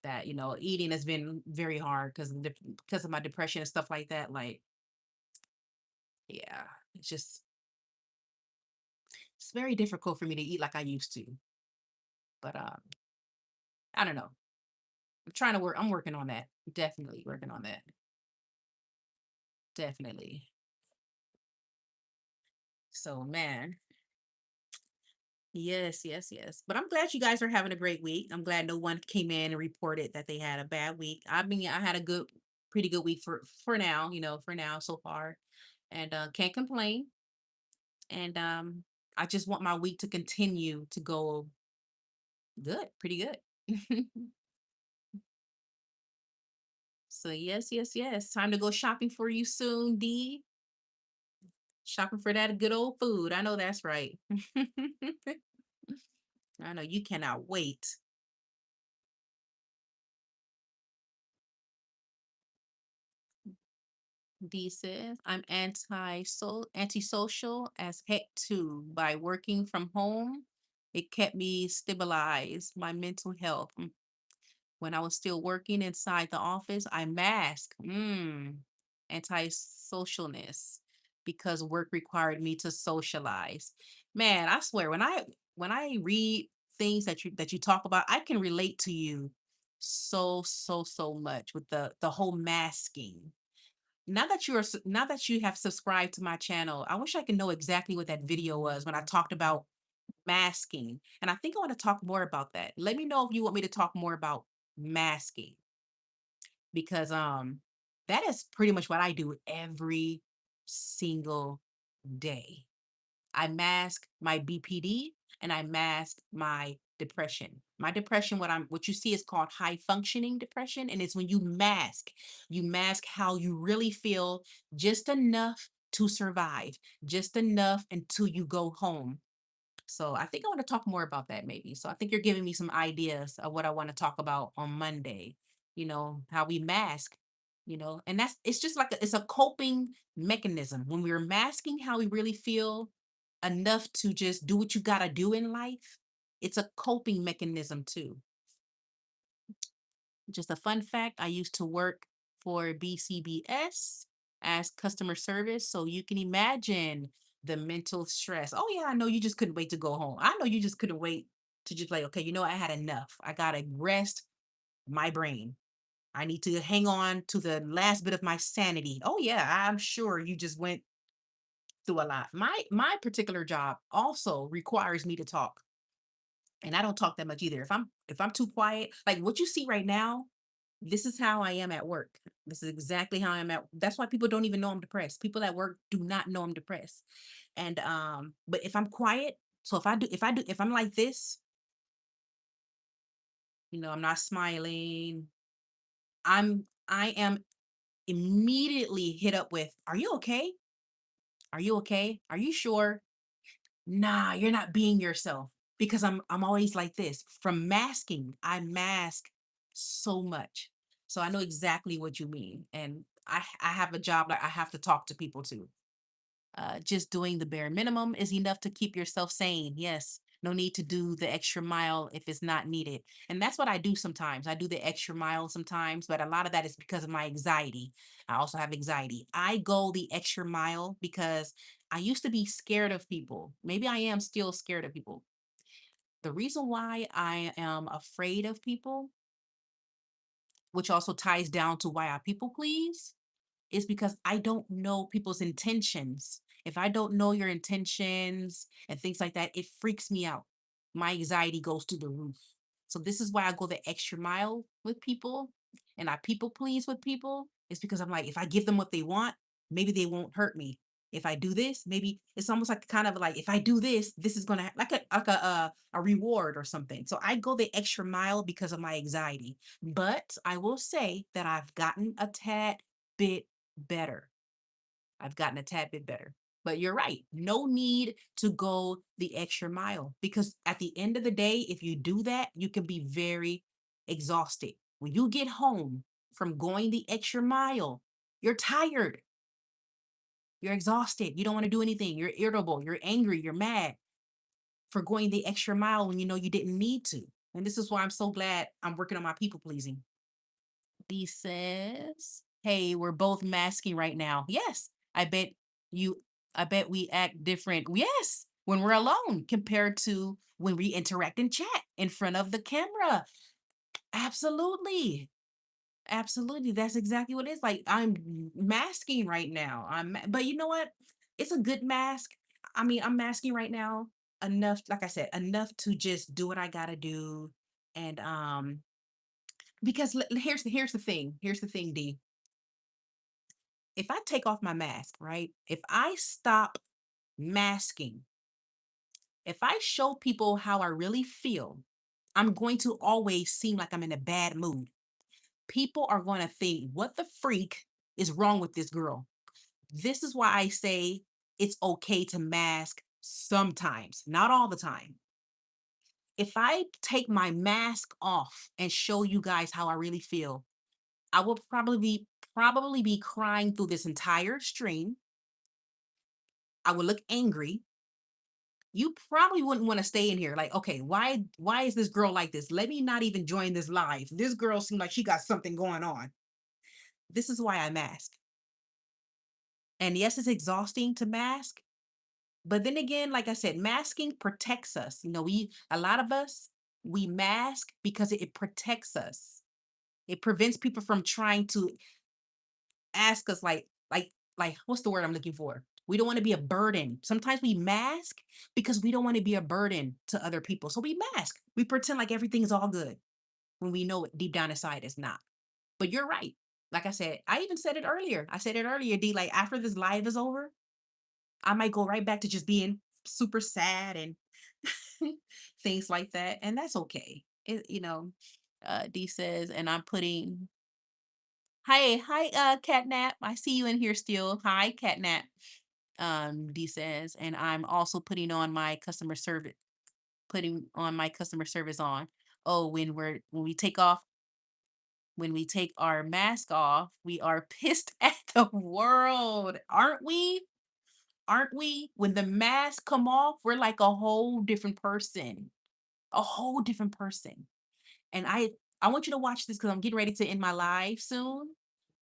That eating has been very hard because of my depression and stuff like that. Like, yeah, it's very difficult for me to eat like I used to. But I don't know. I'm trying to work. I'm working on that. Definitely working on that. Definitely. So man, yes, yes, yes. But I'm glad you guys are having a great week. I'm glad no one came in and reported that they had a bad week. I mean, I had a pretty good week for now, for now so far. And can't complain. And I just want my week to continue to go good, pretty good. So yes, yes, yes. Time to go shopping for you soon, D. Shopping for that good old food. I know that's right. I know you cannot wait. D says, I'm antisocial as heck too. By working from home, it kept me stabilized, my mental health. When I was still working inside the office, I masked antisocialness because work required me to socialize. Man, I swear when I read things that you talk about, I can relate to you so much with the whole masking. Now that you have subscribed to my channel, I wish I could know exactly what that video was when I talked about masking. And I think I want to talk more about that. Let me know if you want me to talk more about masking because that is pretty much what I do every single day. I mask my BPD and I mask my depression. My depression, what you see is called high functioning depression. And it's when you mask how you really feel just enough to survive, just enough until you go home. So I think I want to talk more about that maybe. So I think you're giving me some ideas of what I want to talk about on Monday, how we mask, and it's just like it's a coping mechanism when we're masking how we really feel enough to just do what you got to do in life. It's a coping mechanism too. Just a fun fact, I used to work for BCBS as customer service. So you can imagine the mental stress. Oh, yeah, I know you just couldn't wait to go home. I know you just couldn't wait to just like, okay, I had enough. I got to rest my brain. I need to hang on to the last bit of my sanity. Oh, yeah, I'm sure you just went through a lot. My particular job also requires me to talk. And I don't talk that much either. If I'm too quiet, like what you see right now, this is how I am at work. This is exactly how I am at. That's why people don't even know I'm depressed. People at work do not know I'm depressed. And but if I'm quiet, so if I'm like this, I'm not smiling. I am immediately hit up with, "Are you okay? Are you okay? Are you sure?" Nah, you're not being yourself because I'm always like this. From masking, I mask so much. So I know exactly what you mean. And I have a job like I have to talk to people too. Just doing the bare minimum is enough to keep yourself sane. Yes. No need to do the extra mile if it's not needed. And that's what I do sometimes. I do the extra mile sometimes, but a lot of that is because of my anxiety. I also have anxiety. I go the extra mile because I used to be scared of people. Maybe I am still scared of people. The reason why I am afraid of people, which also ties down to why I people please, is because I don't know people's intentions. If I don't know your intentions and things like that, it freaks me out. My anxiety goes to the roof. So this is why I go the extra mile with people and I people please with people. It's because I'm like, if I give them what they want, maybe they won't hurt me. If I do this, maybe it's almost like kind of like if I do this, this is gonna like a reward or something. So I go the extra mile because of my anxiety. But I will say that I've gotten a tad bit better. I've gotten a tad bit better. But you're right. No need to go the extra mile because at the end of the day, if you do that, you can be very exhausted. When you get home from going the extra mile, you're tired, you're exhausted, you don't want to do anything, you're irritable, you're angry, you're mad for going the extra mile when you know you didn't need to. And this is why I'm so glad I'm working on my people pleasing. D says, "Hey, we're both masking right now." Yes, I bet you. I bet we act different. Yes, when we're alone compared to when we interact in chat in front of the camera. Absolutely, absolutely. That's exactly what it is. Like I'm masking right now. But you know what? It's a good mask. I mean, I'm masking right now enough. Like I said, enough to just do what I gotta do, and because here's the thing, D. If I take off my mask, right? If I stop masking, if I show people how I really feel, I'm going to always seem like I'm in a bad mood. People are going to think, what the freak is wrong with this girl? This is why I say it's okay to mask sometimes, not all the time. If I take my mask off and show you guys how I really feel, I will probably be crying through this entire stream. I would look angry. You probably wouldn't want to stay in here. Like, okay, why is this girl like this? Let me not even join this live. This girl seems like she got something going on. This is why I mask. And yes, it's exhausting to mask, but then again, like I said, masking protects us. We a lot of us we mask because it protects us. It prevents people from trying to ask us like what's the word I'm looking for? We don't want to be a burden. Sometimes we mask because we don't want to be a burden to other people. So we mask. We pretend like everything's all good when we know it deep down inside is not. But you're right. Like I said, I even said it earlier. I said it earlier, D. Like after this live is over, I might go right back to just being super sad and things like that. And that's okay. D says, and I'm putting hi, Catnap. I see you in here still. Hi, Catnap. D says, and I'm also putting on my customer service on. Oh, when we take our mask off, we are pissed at the world, aren't we? Aren't we? When the mask come off, we're like a whole different person, a whole different person. And I want you to watch this because I'm getting ready to end my live soon.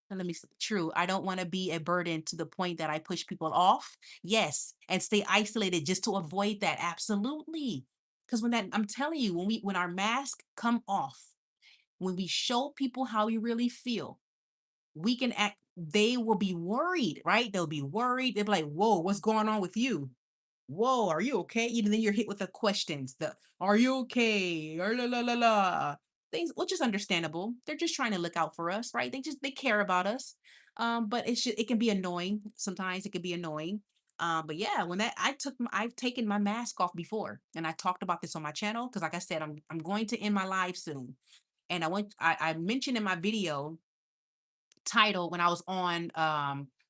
And true. I don't want to be a burden to the point that I push people off. Yes, and stay isolated just to avoid that. Absolutely. Because I'm telling you, when our mask come off, when we show people how we really feel, we can act. They will be worried, right? They'll be worried. They'll be like, "Whoa, what's going on with you? Whoa, are you okay?" Even then, you're hit with the questions. The "Are you okay?" Or la la la la things, which is understandable. They're just trying to look out for us, right? They care about us. But it can be annoying. Sometimes it can be annoying. But yeah, when that I've taken my mask off before, and I talked about this on my channel because, like I said, I'm going to end my live soon, and I mentioned in my video title when I was on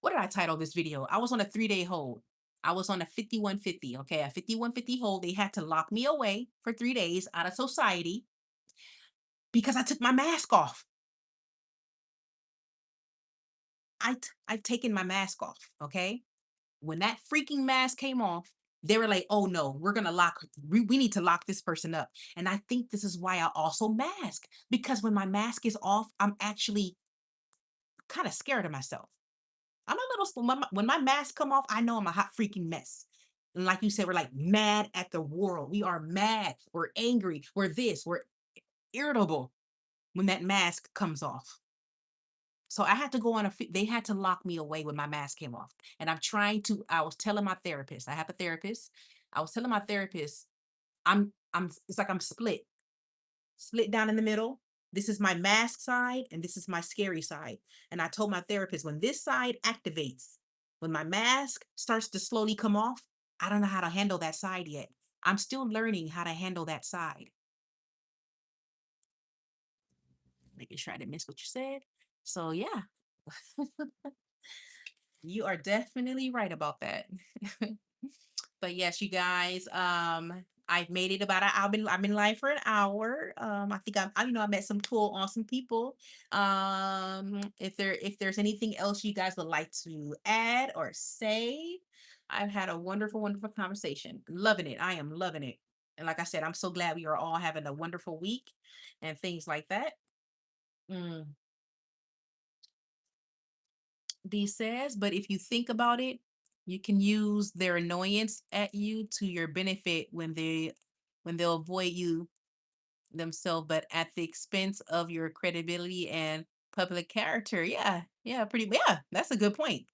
what did I title this video? I was on a 3-day hold. I was on a 5150. Okay, a 5150 hold. They had to lock me away for 3 days out of society because I took my mask off. I've taken my mask off. Okay. when that freaking mask came off, they were like, oh no, we need to lock this person up. And I think this is why I also mask, because when my mask is off, I'm actually kind of scared of myself. I'm a little when my mask come off, I know I'm a hot freaking mess. And like you said, we're like mad at the world. We are mad. We're angry. We're this. We're irritable when that mask comes off. So I had to go on they had to lock me away when my mask came off. And I was telling my therapist, I have a therapist. I was telling my therapist, it's like I'm split down in the middle. This is my mask side and this is my scary side. And I told my therapist, when this side activates, when my mask starts to slowly come off, I don't know how to handle that side yet. I'm still learning how to handle that side. Making sure I didn't miss what you said. So yeah, you are definitely right about that. But yes, you guys, I've made it about I've been live for an hour. I think I met some cool, awesome people. If there's anything else you guys would like to add or say, I've had a wonderful, wonderful conversation. Loving it. I am loving it. And like I said, I'm so glad we are all having a wonderful week and things like that. Mm. D says, but if you think about it, you can use their annoyance at you to your benefit when they'll avoid you themselves, but at the expense of your credibility and public character. Yeah, yeah, yeah, that's a good point.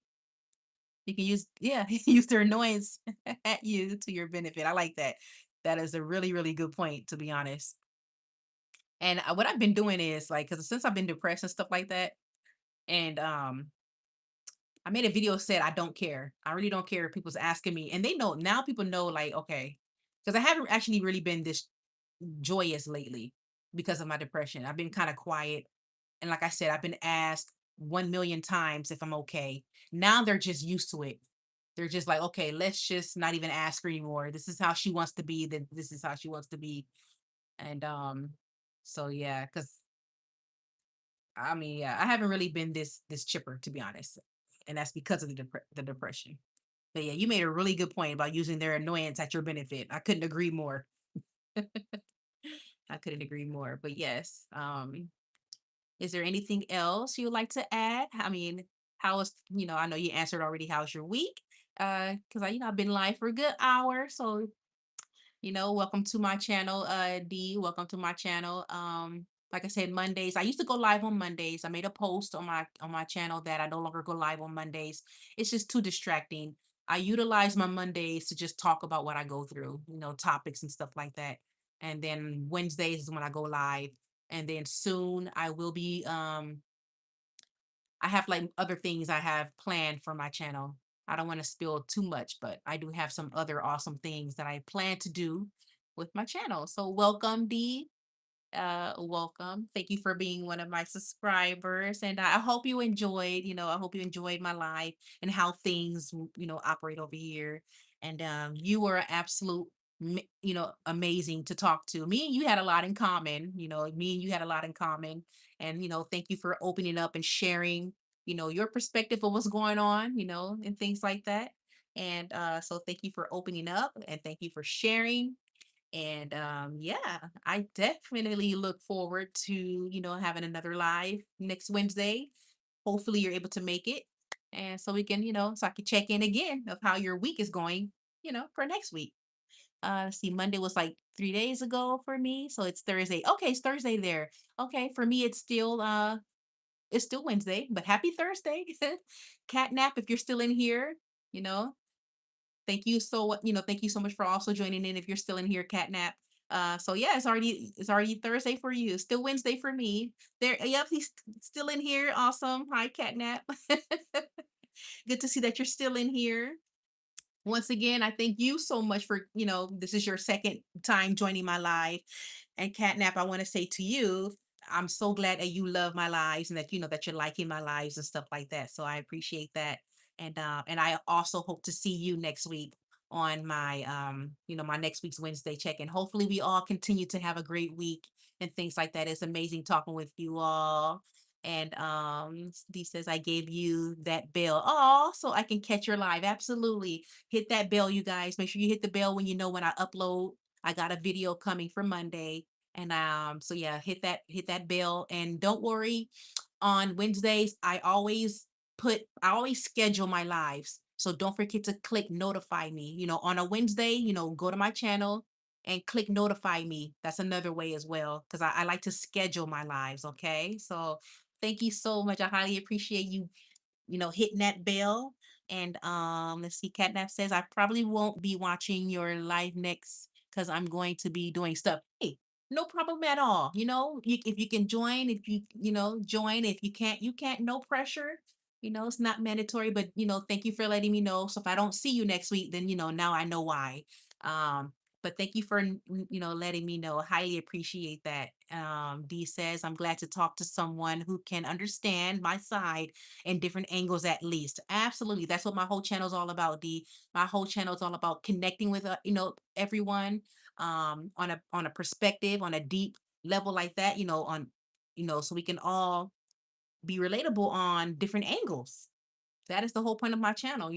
You can use yeah, use their annoyance at you to your benefit. I like that. That is a really, really good point, to be honest. And what I've been doing is like, because since I've been depressed and stuff like that, and I made a video said I don't care. I really don't care if people's asking me. And they know now people know like, okay, because I haven't actually really been this joyous lately because of my depression. I've been kind of quiet. And like I said, I've been asked 1 million times if I'm okay. Now they're just used to it. They're just like, okay, let's just not even ask her anymore. This is how she wants to be, then this is how she wants to be. And so yeah, because I mean, yeah, I haven't really been this chipper to be honest. And that's because of the depression. But yeah, you made a really good point about using their annoyance at your benefit. I couldn't agree more. I couldn't agree more. But yes, is there anything else you would like to add? I mean, how is I know you answered already. How's your week? Because I've been live for a good hour, so welcome to my channel, D. Welcome to my channel. Like I said, Mondays. I used to go live on Mondays. I made a post on my channel that I no longer go live on Mondays. It's just too distracting. I utilize my Mondays to just talk about what I go through, topics and stuff like that. And then Wednesdays is when I go live. And then soon I will be I have like other things I have planned for my channel. I don't want to spill too much, but I do have some other awesome things that I plan to do with my channel. So welcome, D. Welcome. Thank you for being one of my subscribers. And I hope you enjoyed, I hope you enjoyed my life and how things, operate over here. And you were an absolute, amazing to talk to. Me and you had a lot in common, me and you had a lot in common. And, thank you for opening up and sharing, your perspective of what's going on, and things like that. And so thank you for opening up and thank you for sharing and yeah, I definitely look forward to, having another live next Wednesday. Hopefully you're able to make it. And so we can, so I can check in again of how your week is going, for next week. See, Monday was like 3 days ago for me. So it's Thursday. Okay, it's Thursday there. Okay, for me it's still Wednesday, but happy Thursday. Cat nap if you're still in here, you know, thank you so much for also joining in if you're still in here, Catnap. So yeah, it's already Thursday for you. Still Wednesday for me. There, yep, he's still in here. Awesome. Hi, Catnap. Good to see that you're still in here. Once again, I thank you so much for, this is your second time joining my live. And Catnap, I want to say to you, I'm so glad that you love my lives and that that you're liking my lives and stuff like that. So I appreciate that. And I also hope to see you next week on my next week's Wednesday check. And hopefully we all continue to have a great week and things like that. It's amazing talking with you all. And Dee says, I gave you that bell. Oh, so I can catch your live. Absolutely. Hit that bell, you guys. Make sure you hit the bell when you know when I upload. I got a video coming for Monday. And so yeah, hit that bell. And don't worry, on Wednesdays, I always schedule my lives. So don't forget to click notify me. On a Wednesday, go to my channel and click notify me. That's another way as well. Because I like to schedule my lives. Okay. So thank you so much. I highly appreciate you, hitting that bell. And let's see, Catnap says, I probably won't be watching your live next because I'm going to be doing stuff. Hey, no problem at all. If you can join, if join. If you can't, you can't, no pressure. It's not mandatory, but thank you for letting me know. So if I don't see you next week, then now I know why. Um, but thank you for letting me know. Highly appreciate that. Dee says, I'm glad to talk to someone who can understand my side and different angles at least. Absolutely. That's what my whole channel is all about, D. My whole channel is all about connecting with everyone on a perspective, on a deep level like that, so we can all be relatable on different angles. That is the whole point of my channel.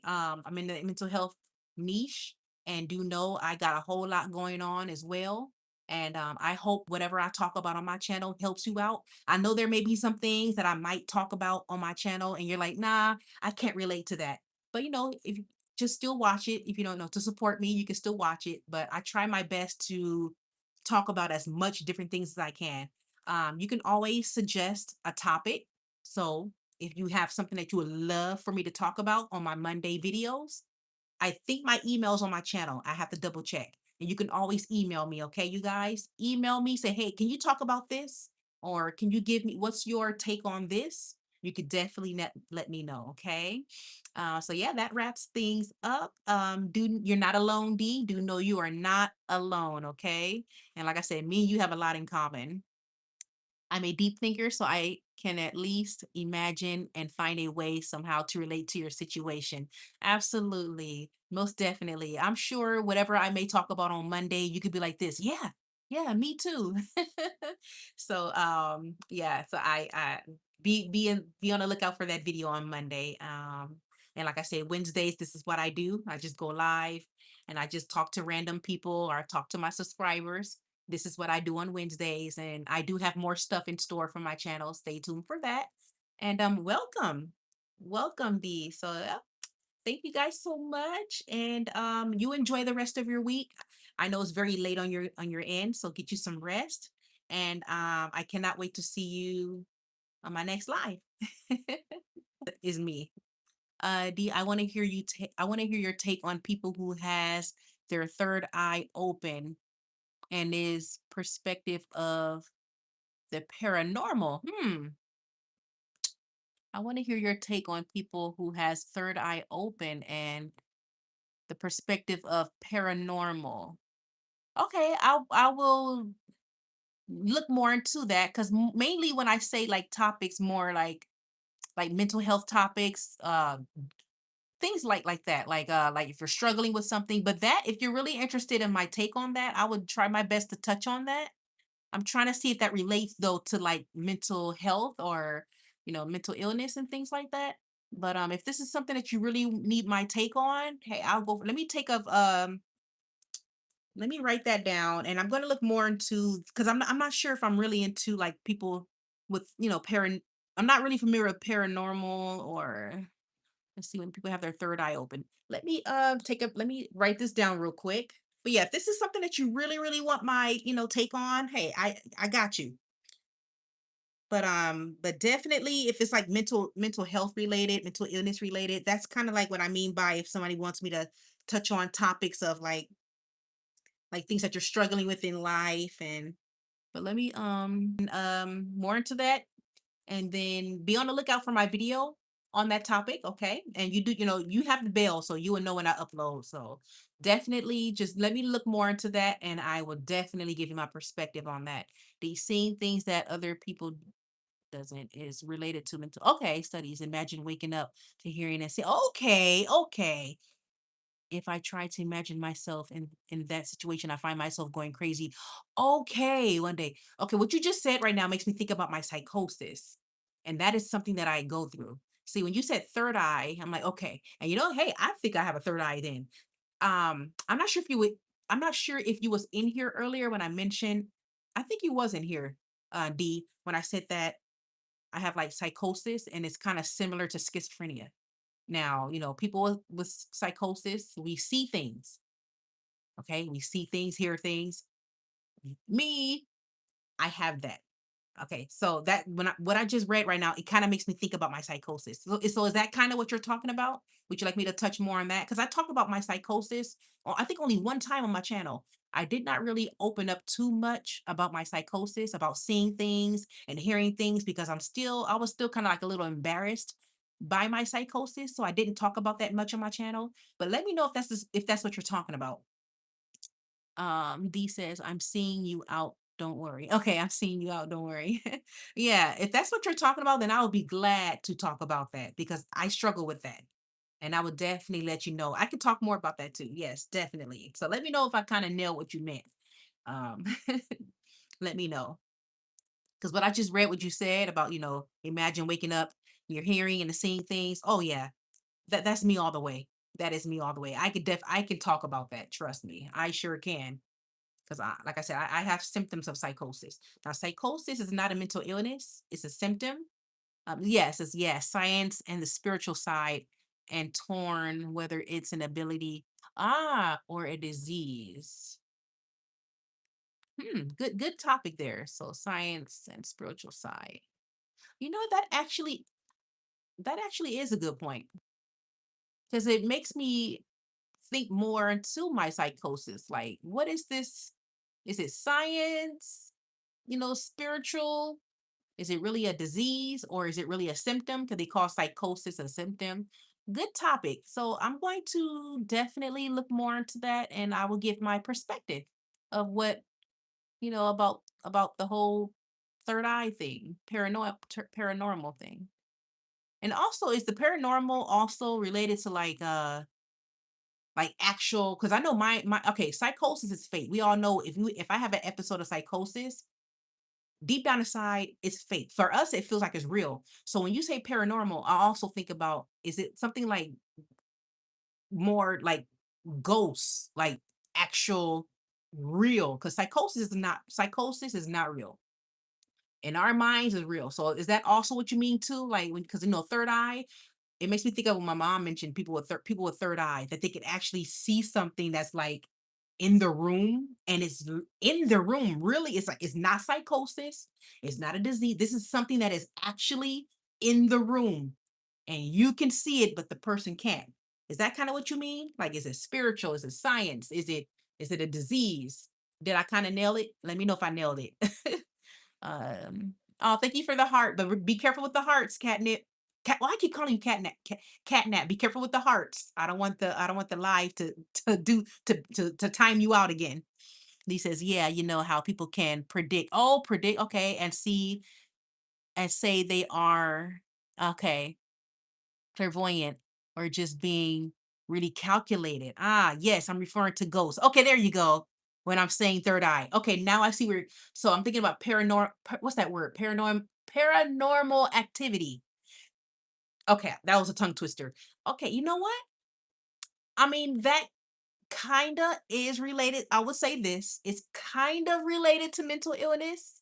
I'm in the mental health niche and do know I got a whole lot going on as well. And I hope whatever I talk about on my channel helps you out. I know there may be some things that I might talk about on my channel and you're like, nah, I can't relate to that. But if you just still watch it, if you don't know to support me, you can still watch it. But I try my best to talk about as much different things as I can. You can always suggest a topic. So if you have something that you would love for me to talk about on my Monday videos, I think my email's on my channel. I have to double check. And you can always email me, okay, you guys? Email me, say, hey, can you talk about this? Or can you give me, what's your take on this? You could definitely let me know, okay? So yeah, that wraps things up. You're not alone, D. Do know you are not alone, okay? And like I said, me and you have a lot in common. I'm a deep thinker, so I can at least imagine and find a way somehow to relate to your situation. Absolutely. Most definitely. I'm sure whatever I may talk about on Monday, you could be like this. Yeah. Yeah, me too. So yeah, so I be on the lookout for that video on Monday. And like I said, Wednesdays, this is what I do. I just go live and I just talk to random people or I talk to my subscribers. This is what I do on Wednesdays, and I do have more stuff in store for my channel. Stay tuned for that. And welcome, Dee. So thank you guys so much, and you enjoy the rest of your week. I know it's very late on your end, so get you some rest. And I cannot wait to see you on my next live. Is me. Dee, I want to hear you. I want to hear your take on people who has their third eye open and is perspective of the paranormal. I want to hear your take on people who has third eye open and the perspective of paranormal. Okay, I will look more into that because mainly when I say like topics more like mental health topics, things like that, like if you're struggling with something, but that if you're really interested in my take on that, I would try my best to touch on that. I'm trying to see if that relates though to like mental health or mental illness and things like that. But if this is something that you really need my take on, hey, I'll go. Let me write that down, and I'm going to look more into because I'm not sure if I'm really into like people with I'm not really familiar with paranormal or let's see when people have their third eye open. Let me write this down real quick. But yeah, if this is something that you really want my take on, hey, I got you. But definitely if it's like mental health related, mental illness related, that's kind of like what I mean by if somebody wants me to touch on topics of like things that you're struggling with in life. And but let me more into that, and then be on the lookout for my video on that topic, okay? And you have the bell so you will know when I upload. So definitely just let me look more into that and I will definitely give you my perspective on that. The seeing things that other people doesn't is related to mental studies. Imagine waking up to hearing and say, okay. If I try to imagine myself in that situation, I find myself going crazy. Okay, one day. Okay, what you just said right now makes me think about my psychosis. And that is something that I go through. See, when you said third eye, I'm like, okay. And hey, I think I have a third eye then. I'm not sure if you would, I'm not sure if you was in here earlier when I mentioned, I think you was in here, D, when I said that I have like psychosis and it's kind of similar to schizophrenia. Now, people with psychosis, we see things. Okay. We see things, hear things. Me, I have that. Okay, so that what I just read right now, it kind of makes me think about my psychosis. So is that kind of what you're talking about? Would you like me to touch more on that? Because I talk about my psychosis, I think only one time on my channel. I did not really open up too much about my psychosis, about seeing things and hearing things, because I was still kind of like a little embarrassed by my psychosis, so I didn't talk about that much on my channel. But let me know if that's what you're talking about. D says, I'm seeing you out. Don't worry. Okay, I'm seeing you out. Don't worry. Yeah, if that's what you're talking about, then I would be glad to talk about that because I struggle with that. And I would definitely let you know. I could talk more about that too. Yes, definitely. So let me know if I kind of nailed what you meant. Um, let me know. Because what I just read, what you said about, imagine waking up, you're hearing and seeing things. Oh yeah, that's me all the way. That is me all the way. I can talk about that. Trust me. I sure can. Because like I said, I have symptoms of psychosis. Now, psychosis is not a mental illness; it's a symptom. Yes, it's yes, science and the spiritual side, and torn whether it's an ability, or a disease. Good topic there. So science and spiritual side. You know that actually is a good point because it makes me think more into my psychosis. Like, what is this? Is it science? Spiritual? Is it really a disease or is it really a symptom? Because they call psychosis a symptom. Good topic. So I'm going to definitely look more into that and I will give my perspective of what, about the whole third eye thing, paranormal thing. And also, is the paranormal also related to like actual, because I know my okay, psychosis is fake. We all know if I have an episode of psychosis, deep down inside, it's fake. For us, it feels like it's real. So when you say paranormal, I also think about, is it something like more like ghosts, like actual real? Because psychosis is not real. In our minds is real. So is that also what you mean too? Like when, because third eye, it makes me think of when my mom mentioned people with third eye, that they could actually see something that's like in the room, and it's in the room. Really, it's like it's not psychosis, it's not a disease. This is something that is actually in the room, and you can see it, but the person can't. Is that kind of what you mean? Like, is it spiritual? Is it science? Is it a disease? Did I kind of nail it? Let me know if I nailed it. Oh, thank you for the heart, but be careful with the hearts, catnip. Well, I keep calling you catnap. Catnap. Be careful with the hearts. I don't want the live to time you out again. He says, yeah, you know how people can predict. Oh, predict. Okay, and see and say they are okay, clairvoyant, or just being really calculated. Yes, I'm referring to ghosts. Okay, there you go. When I'm saying third eye. Okay, now I see where. So I'm thinking about what's that word? Paranormal activity. Okay, that was a tongue twister. Okay, you know what? I mean, that kinda is related. I would say this. It's kind of related to mental illness,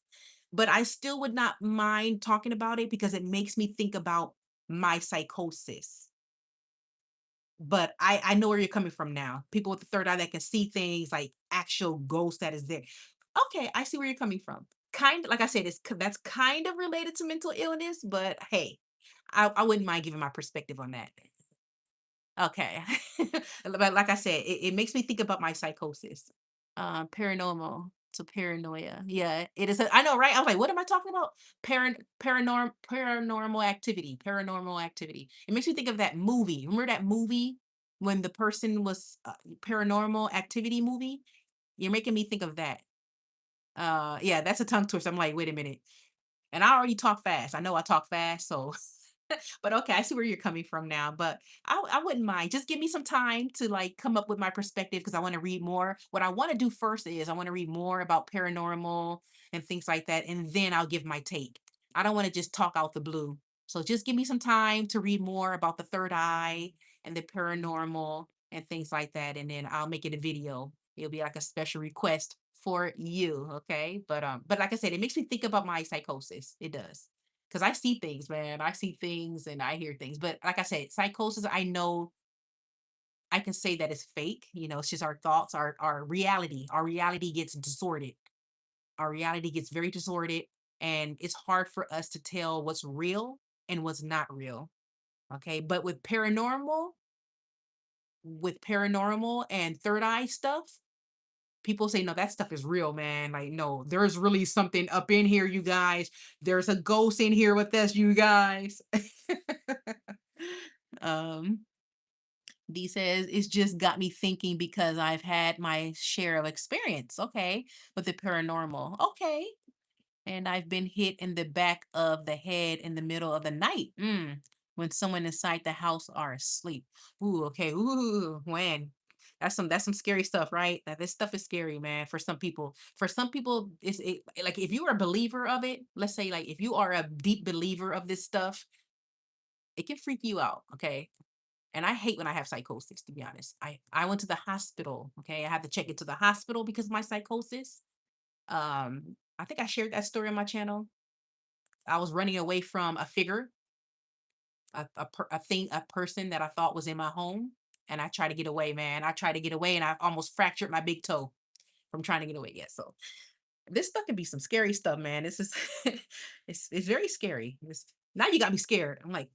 but I still would not mind talking about it because it makes me think about my psychosis. But I know where you're coming from now. People with the third eye that can see things like actual ghost that is there. Okay, I see where you're coming from. Kind like I said, that's kind of related to mental illness, but hey, I wouldn't mind giving my perspective on that. Okay. But like I said, it makes me think about my psychosis. Paranormal to paranoia. Yeah, it is. I know, right? I was like, what am I talking about? Paranormal activity. Paranormal activity. It makes me think of that movie. Remember that movie when the person was paranormal activity movie? You're making me think of that. Yeah, that's a tongue twister. I'm like, wait a minute. And I already talk fast. I know I talk fast, so but okay, I see where you're coming from now. But I wouldn't mind. Just give me some time to like come up with my perspective because I want to read more. What I want to do first is I want to read more about paranormal and things like that, and then I'll give my take. I don't want to just talk out the blue. So just give me some time to read more about the third eye and the paranormal and things like that. And then I'll make it a video. It'll be like a special request for you. Okay. But like I said, it makes me think about my psychosis. It does. Because I see things, man. I see things and I hear things. But like I said, psychosis, I know I can say that it's fake. It's just our thoughts, our reality. Our reality gets distorted. Our reality gets very disordered, and it's hard for us to tell what's real and what's not real. Okay. But with paranormal and third eye stuff, people say, no, that stuff is real, man. Like, no, there's really something up in here, you guys. There's a ghost in here with us, you guys. um, D says, it's just got me thinking because I've had my share of experience. Okay. With the paranormal. Okay. And I've been hit in the back of the head in the middle of the night. When someone inside the house are asleep. Ooh, okay. Ooh, when that's some scary stuff, right? That this stuff is scary, man. For some people. For some people, like if you are a believer of it, let's say like if you are a deep believer of this stuff, it can freak you out. Okay. And I hate when I have psychosis, to be honest. I went to the hospital. Okay. I had to check into the hospital because of my psychosis. I think I shared that story on my channel. I was running away from a figure, a thing, a person that I thought was in my home, and I tried to get away, man. I tried to get away, and I almost fractured my big toe from trying to get away. Yeah, so this stuff can be some scary stuff, man. This is it's very scary. Now you got me scared. I'm like,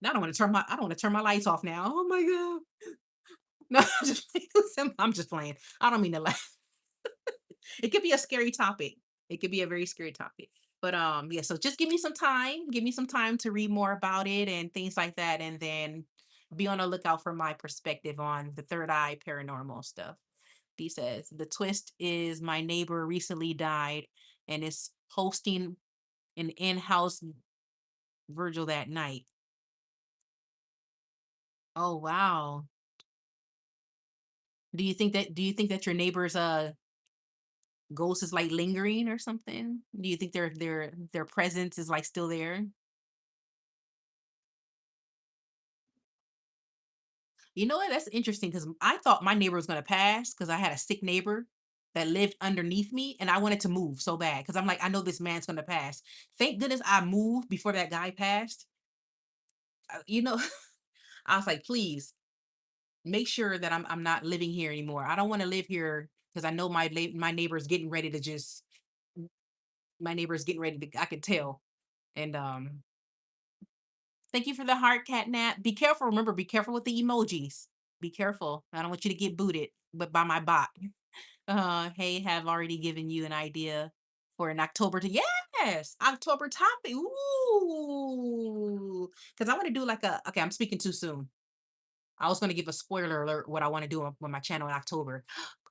now I don't want to turn my lights off now. Oh my god. No, I'm just playing. I don't mean to laugh. It could be a scary topic. It could be a very scary topic. But yeah, so just give me some time. Give me some time to read more about it and things like that. And then be on the lookout for my perspective on the third eye paranormal stuff. He says the twist is my neighbor recently died and is hosting an in-house Virgil that night. Oh wow. Do you think that your neighbor's ghost is like lingering or something? Do you think their presence is like still there? You know what? That's interesting because I thought my neighbor was gonna pass because I had a sick neighbor that lived underneath me, and I wanted to move so bad because I'm like, I know this man's gonna pass. Thank goodness I moved before that guy passed. I was like, please make sure that I'm not living here anymore. I don't want to live here because I know my neighbor's getting ready to just my neighbor's getting ready to. I could tell. And thank you for the heart, catnap. Be careful. Remember, be careful with the emojis. Be careful. I don't want you to get booted, but by my bot. Hey, have already given you an idea for an October to yes, October topic. Ooh, because I want to do like a. Okay, I'm speaking too soon. I was going to give a spoiler alert what I want to do on my channel in October.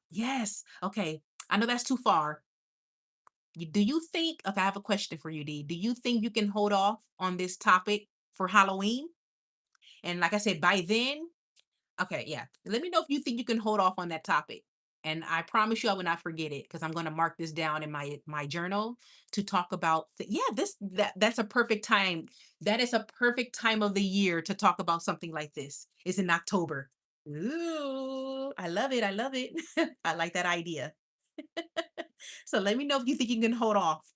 Yes. Okay. I know that's too far. Do you think? Okay, I have a question for you, D. Do you think you can hold off on this topic for Halloween? And like I said, by then, okay, yeah. Let me know if you think you can hold off on that topic. And I promise you I will not forget it because I'm going to mark this down in my journal to talk about yeah, that's a perfect time. That is a perfect time of the year to talk about something like this. Is in October. Ooh, I love it. I love it. I like that idea. So let me know if you think you can hold off.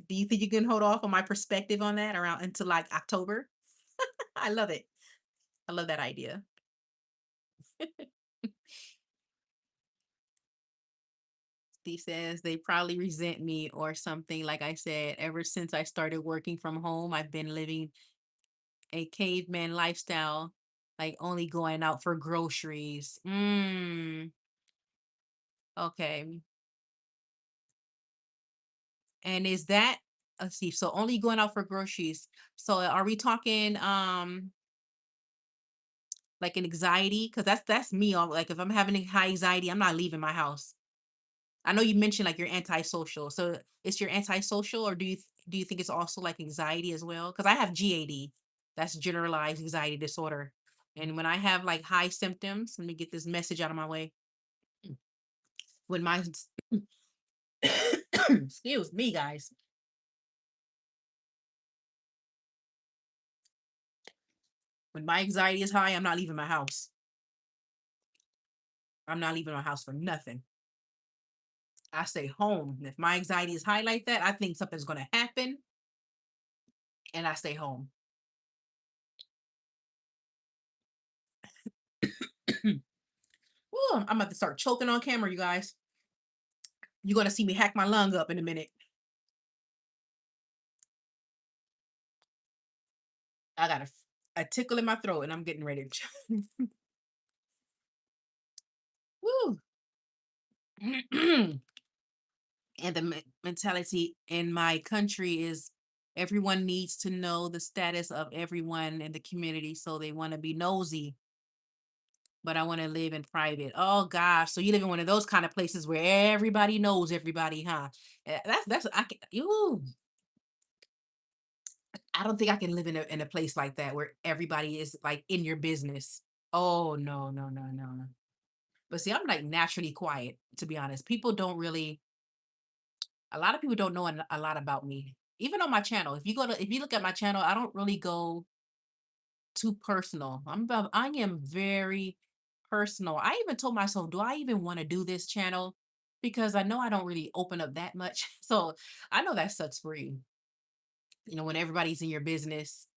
Do you think you can hold off on my perspective on that around until like October? I love it. I love that idea. He says they probably resent me or something. Like I said, ever since I started working from home, I've been living a caveman lifestyle, like only going out for groceries. Okay. And is that, let's see, so only going out for groceries. So are we talking like an anxiety? Because that's me. Like if I'm having a high anxiety, I'm not leaving my house. I know you mentioned like you're antisocial. So it's your antisocial, or do you think it's also like anxiety as well? Because I have GAD. That's generalized anxiety disorder. And when I have like high symptoms, let me get this message out of my way. When my excuse me, guys. When my anxiety is high, I'm not leaving my house. I'm not leaving my house for nothing. I stay home. If my anxiety is high like that, I think something's going to happen and I stay home. Ooh, I'm about to start choking on camera, you guys. You're going to see me hack my lung up in a minute. I got a tickle in my throat and I'm getting ready to Woo. And the mentality in my country is everyone needs to know the status of everyone in the community, so they want to be nosy, but I want to live in private. Oh gosh, so you live in one of those kind of places where everybody knows everybody, huh? That's I can you I don't think I can live in a place like that where everybody is like in your business. Oh no, no, no, no. But see, I'm like naturally quiet, to be honest. People don't really A lot of people don't know a lot about me. Even on my channel. If you look at my channel, I don't really go too personal. I am very personal. I even told myself, do I even want to do this channel? Because I know I don't really open up that much. So I know that sucks for you. When everybody's in your business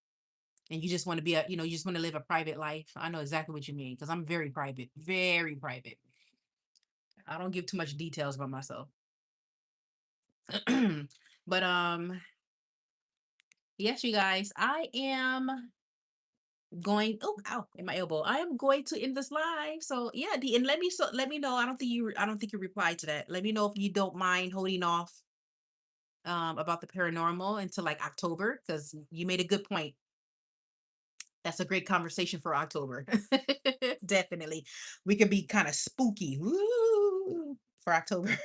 and you just want to you just want to live a private life. I know exactly what you mean because I'm very private, very private. I don't give too much details about myself. But yes, you guys, I am going oh ow in my elbow. I am going to end this live. So yeah, and let me know. I don't think you replied to that. Let me know if you don't mind holding off about the paranormal until like October, because you made a good point. That's a great conversation for October. Definitely. We can be kind of spooky. Woo, for October.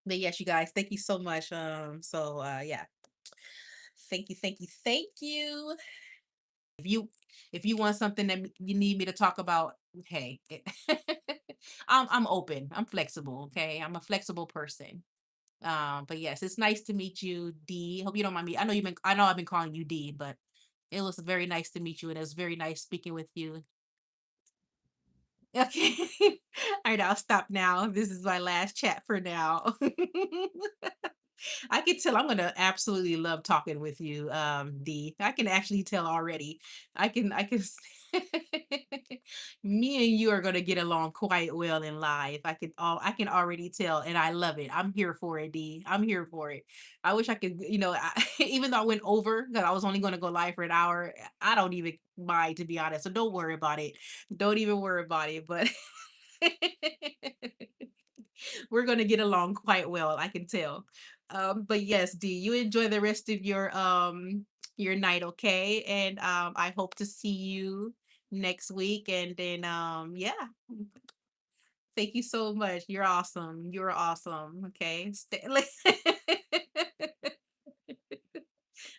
But yes, you guys, thank you so much. Yeah. Thank you, thank you, thank you. If you want something that you need me to talk about, hey, I'm open. I'm flexible. Okay, I'm a flexible person. But yes, it's nice to meet you, D. Hope you don't mind me. I know I've been calling you D, but it was very nice to meet you, and it was very nice speaking with you. Okay. All right, I'll stop now. This is my last chat for now. I can tell I'm gonna absolutely love talking with you, D. I can actually tell already. I can me and you are gonna get along quite well in life. I can already tell and I love it. I'm here for it, D. I'm here for it. I wish I could, even though I went over because I was only gonna go live for an hour, I don't even mind to be honest. So don't worry about it. Don't even worry about it. But we're gonna get along quite well, I can tell. But yes, D, you enjoy the rest of your night, okay? And I hope to see you next week. And then yeah, thank you so much. You're awesome. You're awesome. Okay.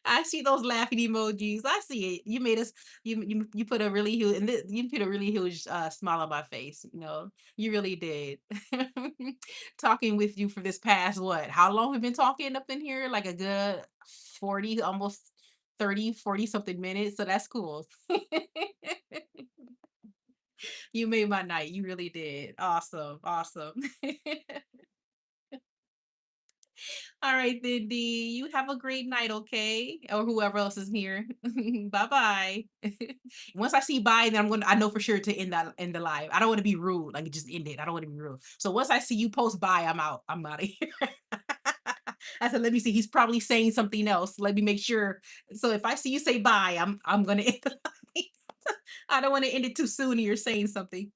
I see those laughing emojis. I see it. You made us. You put a really huge. You put a really huge smile on my face. You really did. Talking with you for this past what? How long we've been talking up in here? Like a good 40, almost 30, 40 something minutes. So that's cool. You made my night. You really did. Awesome. Awesome. All right, then, D. You have a great night, okay? Or whoever else is here. Bye bye. Once I see bye, then I know for sure to end the live. I don't want to be rude. Like just end it. I don't want to be rude. So once I see you post bye, I'm out. I'm out of here. I said, let me see. He's probably saying something else. Let me make sure. So if I see you say bye, I'm gonna end the live. I don't want to end it too soon and you're saying something.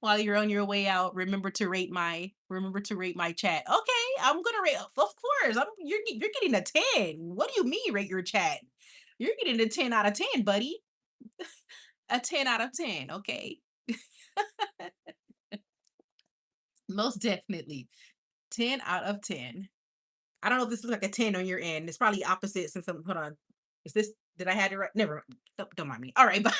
While you're on your way out, remember to rate my chat. Okay, I'm gonna rate. Of course, you're getting a 10. What do you mean rate your chat? You're getting a 10 out of 10, buddy. A 10 out of 10. Okay, most definitely 10 out of 10. I don't know if this looks like a 10 on your end. It's probably opposite since hold on. Is this? Did I have it right? Never. Don't mind me. All right, bye.